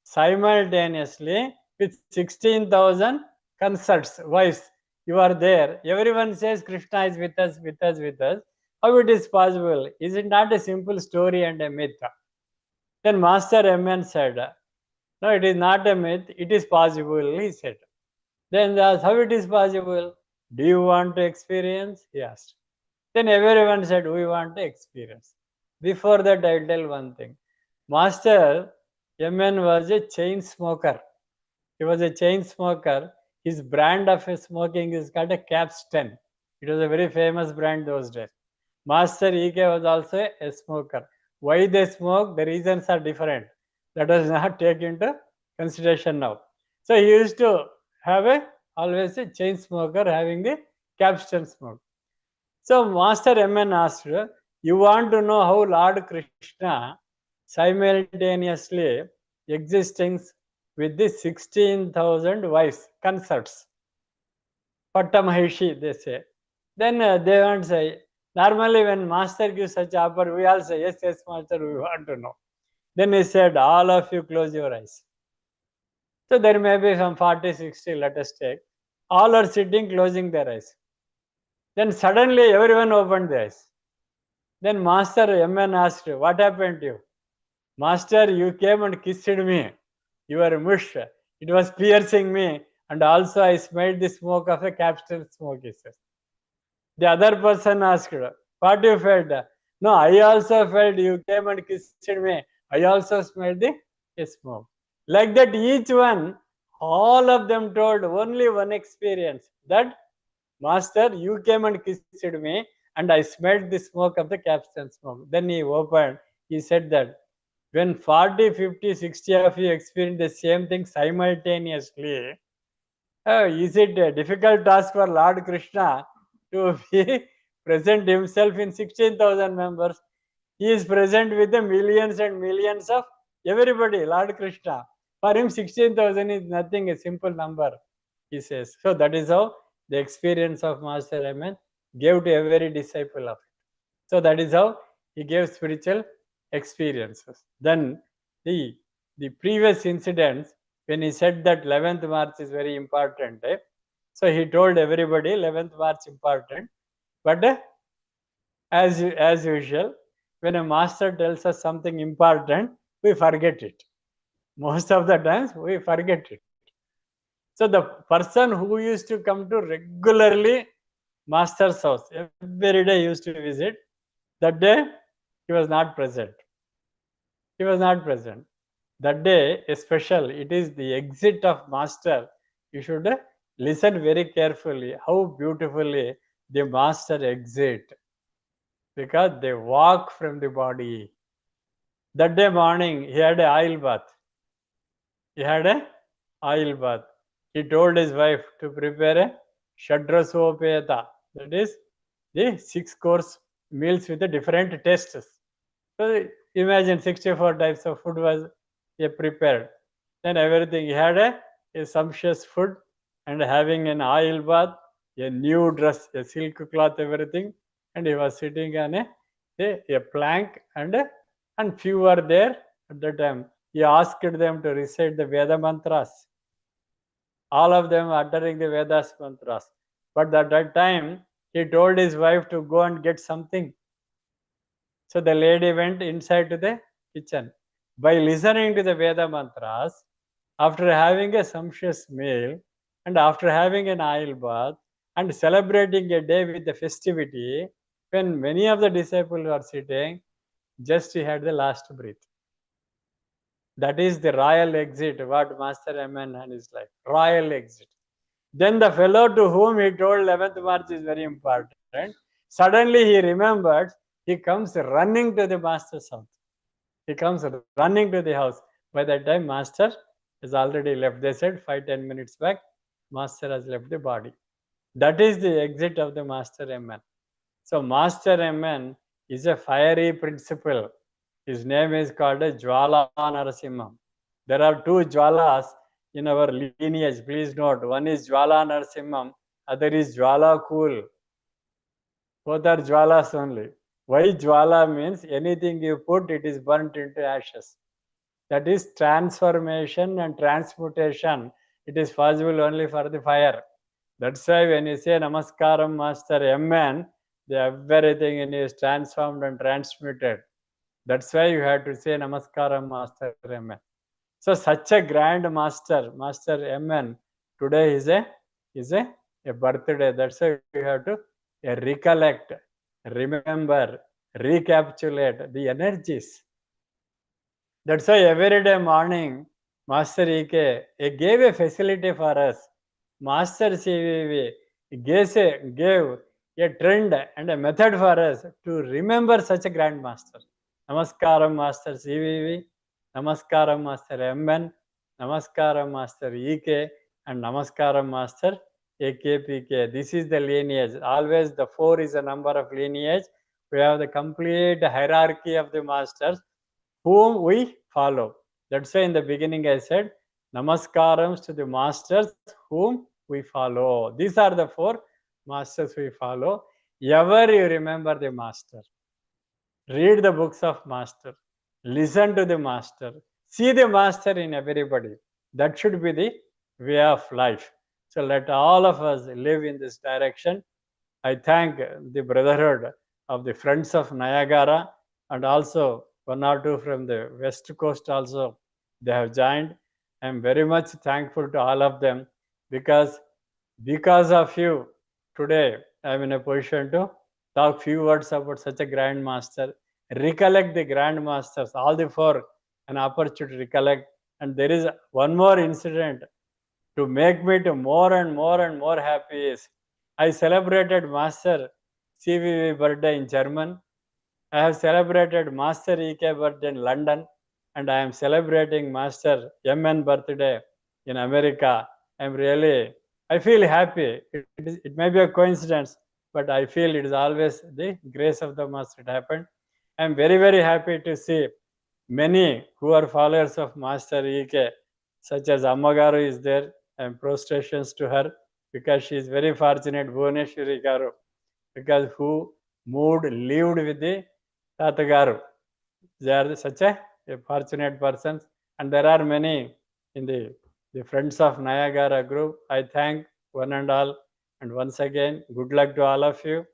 S1: simultaneously with 16,000 concerts, wives, you are there. Everyone says Krishna is with us, with us, with us. How it is possible? Is it not a simple story and a myth? Then Master MN said, no, it is not a myth, it is possible, he said. Then they asked, how it is possible? Do you want to experience? He asked. Then everyone said, we want to experience. Before that, I'll tell one thing. Master MN was a chain smoker. He was a chain smoker. His brand of smoking is called a Capstan. It was a very famous brand those days. Master EK was also a smoker. Why they smoke? The reasons are different. That was not taken into consideration now. So he used to have always a chain smoker having the Capstan smoke. So Master MN asked, you want to know how Lord Krishna simultaneously existing with the 16,000 wives, concerts. Pattamahishi, they say. Then they won't say, normally when Master gives such offer, we all say, yes, yes, Master, we want to know. Then he said, all of you close your eyes. So there may be some 40, 60, let us take. All are sitting, closing their eyes. Then suddenly everyone opened their eyes. Then Master MN asked, what happened to you? Master, you came and kissed me. Your mush, it was piercing me, and also I smelled the smoke of a Capstan smoke, he says. The other person asked, what you felt? No, I also felt you came and kissed me. I also smelled the smoke. Like that, each one, all of them told only one experience, that Master, you came and kissed me, and I smelled the smoke of the Capstan smoke. Then he opened, he said that when 40, 50, 60 of you experience the same thing simultaneously, is it a difficult task for Lord Krishna to be present himself in 16,000 members? He is present with the millions and millions of everybody, Lord Krishna. For him, 16,000 is nothing, a simple number, he says. So that is how the experience of Master MN gave to every disciple of it. So that is how he gave spiritual experiences. Then the previous incidents, when he said that 11th March is very important, so he told everybody 11th March important. But as usual, when a master tells us something important, we forget it. Most of the times we forget it. So the person who used to come to regularly master's house, every day used to visit, that day he was not present. He was not present. That day, a special, it is the exit of master. You should listen very carefully how beautifully the master exit, because they walk from the body. That day morning, he had an oil bath. He had a oil bath. He told his wife to prepare a shadrasopeta, that is the 6 course meals with the different tastes. So imagine 64 types of food was prepared. Then everything, he had a sumptuous food and having an oil bath, a new dress, a silk cloth, everything, and he was sitting on a plank, and few were there at the time. He asked them to recite the Veda mantras. All of them uttering the Vedas mantras. But at that time, he told his wife to go and get something. So the lady went inside to the kitchen. By listening to the Veda mantras, after having a sumptuous meal, and after having an oil bath, and celebrating a day with the festivity, when many of the disciples were sitting, just he had the last breath. That is the royal exit, what Master MN and his life. Royal exit. Then the fellow to whom he told 11th March is very important. Suddenly he remembered, he comes running to the master's house. He comes running to the house. By that time, master has already left. They said 5-10 minutes back, master has left the body. That is the exit of the Master MN. So Master MN is a fiery principle. His name is called a Jwala Narasimham. There are two Jwalas in our lineage. Please note, one is Jwala Narasimham, other is Jwala Cool. Both are Jwalas only. Why Jwala means anything you put, it is burnt into ashes. That is transformation and transmutation. It is possible only for the fire. That's why when you say Namaskaram Master MN, everything in you is transformed and transmuted. That's why you have to say Namaskaram Master MN. So such a grand master, Master MN, today is a birthday. That's why you have to recollect, remember, recapitulate the energies. That's why every day morning, Master EK gave a facility for us. Master CVV gave a trend and a method for us to remember such a grand master. Namaskaram Master CVV, Namaskaram Master MN, Namaskaram Master EK, and Namaskaram Master AKPK. This is the lineage. Always the 4 is a number of lineage. We have the complete hierarchy of the masters whom we follow. That's why in the beginning I said, Namaskarams to the masters whom we follow. These are the 4 masters we follow. Ever you remember the master, read the books of master, listen to the master, see the master in everybody. That should be the way of life. So let all of us live in this direction. I thank the brotherhood of the Friends of Niagara, and also 1 or 2 from the West Coast also they have joined. I am very much thankful to all of them, because of you today I am in a position to talk few words about such a grand master, recollect the grand masters, all the 4, an opportunity to recollect. And there is one more incident to make me to more and more happy is, I celebrated Master CVV birthday in German. I have celebrated Master EK birthday in London, and I am celebrating Master MN birthday in America. I feel happy. It may be a coincidence, but I feel it is always the grace of the Master. It happened. I am very happy to see many who are followers of Master EK, such as Ammagaru is there. I am prostrations to her, because she is very fortunate, Bhuvaneshwari Garu, because who lived with the Tatagaru. They are such a fortunate persons, and there are many in the Friends of Niagara group. I thank one and all, and once again, good luck to all of you.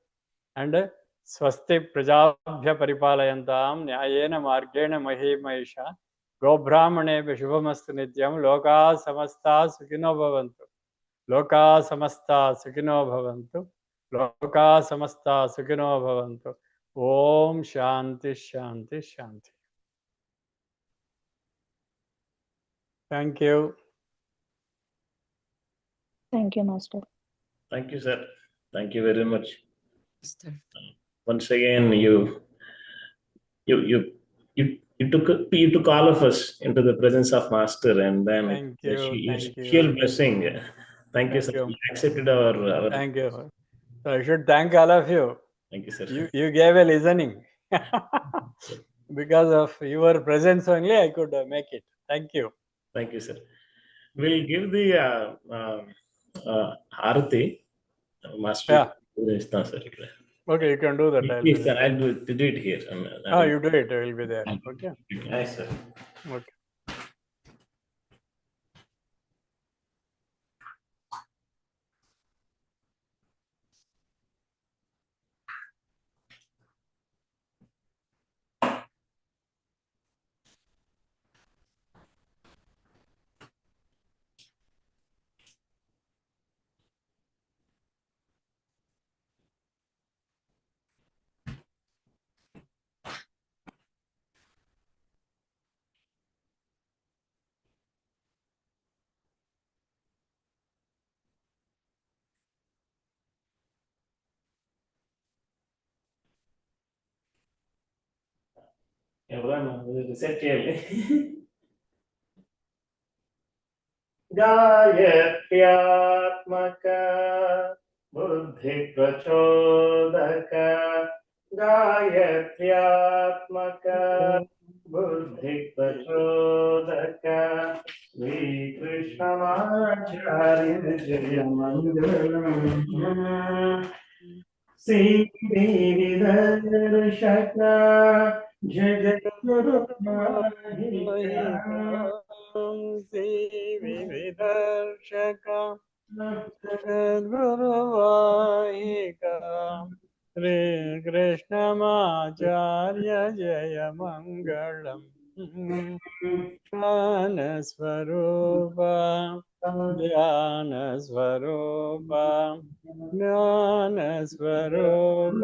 S1: And Swasti Prajabhya Paripalayantam Nyayena Margena Mahi Mahisha गोब्राह्मणेभ्यः शुभमस्तु नित्यं। लोकाः समस्ताः सुखिनो भवन्तु। लोकाः समस्ताः सुखिनो भवन्तु। लोकाः समस्ताः सुखिनो भवन्तु। ओम शांति शांति शांति. Thank you.
S2: Thank you, Master.
S3: Thank you, sir. Thank you very much.
S4: Master.
S3: Once again, you took all of us into the presence of Master, and then
S1: Thank you. Thank
S3: sheer
S1: you.
S3: blessing. Thank you, sir. You accepted our.
S1: Thank you. So I should thank all of you.
S3: Thank you, sir.
S1: You gave a listening. Because of your presence only, I could make it. Thank you.
S3: Thank you, sir. We'll give the Arati, Master.
S1: Yeah.
S3: Sir.
S1: Okay, you can do that. I'll
S3: Please,
S1: be
S3: sir,
S1: there.
S3: I'll do it here.
S1: Oh, you do it. I will be there. Okay.
S3: Yes, sir.
S1: Okay.
S3: गायत्र्यात्मक बुद्धि प्रचोदक गायत्र्यात्मक बुद्धि प्रचोदक श्री कृष्णमाचार्य जय मंगलम श्री दर्शक जगत गुरु
S1: विदर्शका जगद्गुरुवाहिका श्री कृष्णमाचार्य जय मंगलम ज्ञान स्वरूप ज्ञान स्वरूप ज्ञान स्वरूप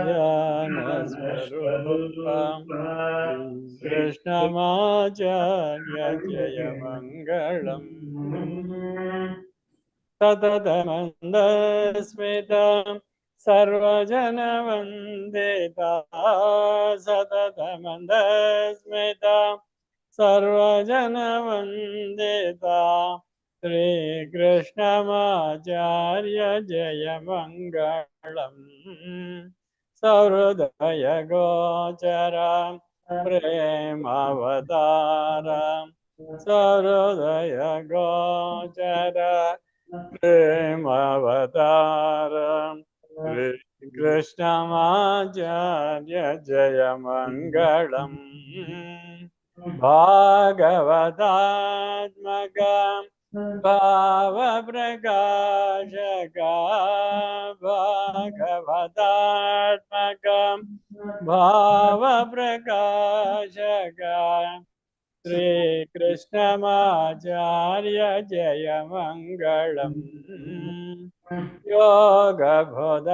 S1: ज्ञान स्वरूप कृष्णमाचार्य जय मंगलम सततमन्दस्मिता सर्वजनवन्दिता सततमन्दस्मिता सर्वजनवन्दिता श्रीकृष्णमाचार्य जय मङ्गलम् सहृदय गोचरा प्रेमावतारा सहृदय गोचरा प्रेमावतारा कृष्णमाचार्य जय मङ्गलम् भागवतात्मका भावप्रकाशका भागवतात्मका भावप्रकाशका श्रीकृष्णमाचार्य जय मङ्गलम् योगबोधात्मक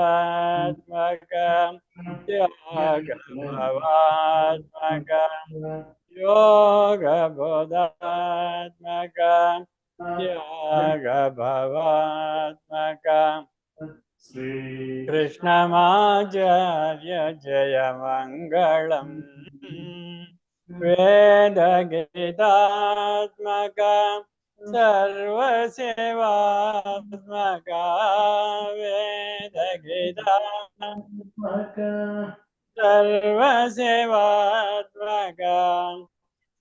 S1: त्यागभवात्मक योगबोधात्मक त्यागभवात्मक कृष्णमाचार्य जय मङ्गलम् वेदगीतात्मक सर्वसेवात्मक वेदगीतात्मक सर्वसेवात्मक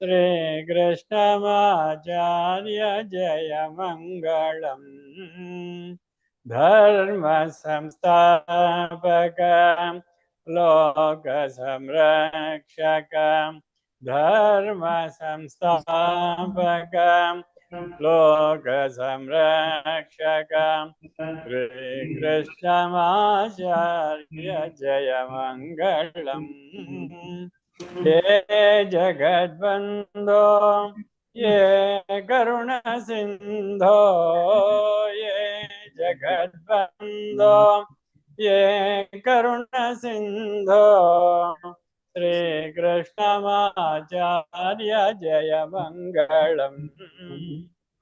S1: श्रीकृष्णमाचार्य जय मङ्गलम् धर्म संस्थापक लोक संरक्षक धर्म संस्थापक लोक संरक्षक श्रीकृष्णमाचार्य जय मङ्गलम् ये जगद्बन्धो ये करुणसिन्धो ये जगद्बन्धो ये करुणसिन्धो श्रीकृष्णमाचार्य जय मङ्गलम्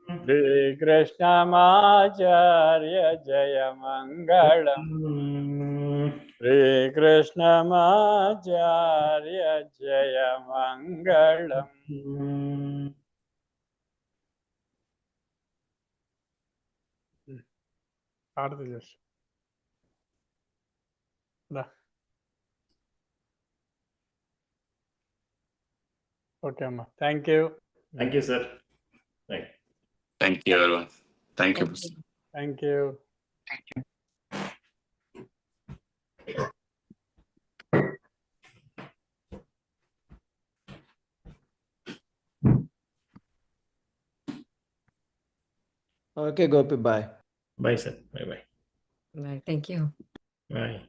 S1: श्रीकृष्णमाचार्य जय मङ्गलम् श्रीकृष्णमाचार्य जय मङ्गलम् ఆడదు జస్ట్ ఓకే అమ్మా thank you
S3: Thank you, sir.
S2: Thank you, everyone. Thank you.
S1: Thank you
S4: Okay, Gopi, bye.
S3: Bye, sir. Bye-bye.
S5: Bye. Thank you.
S3: Bye.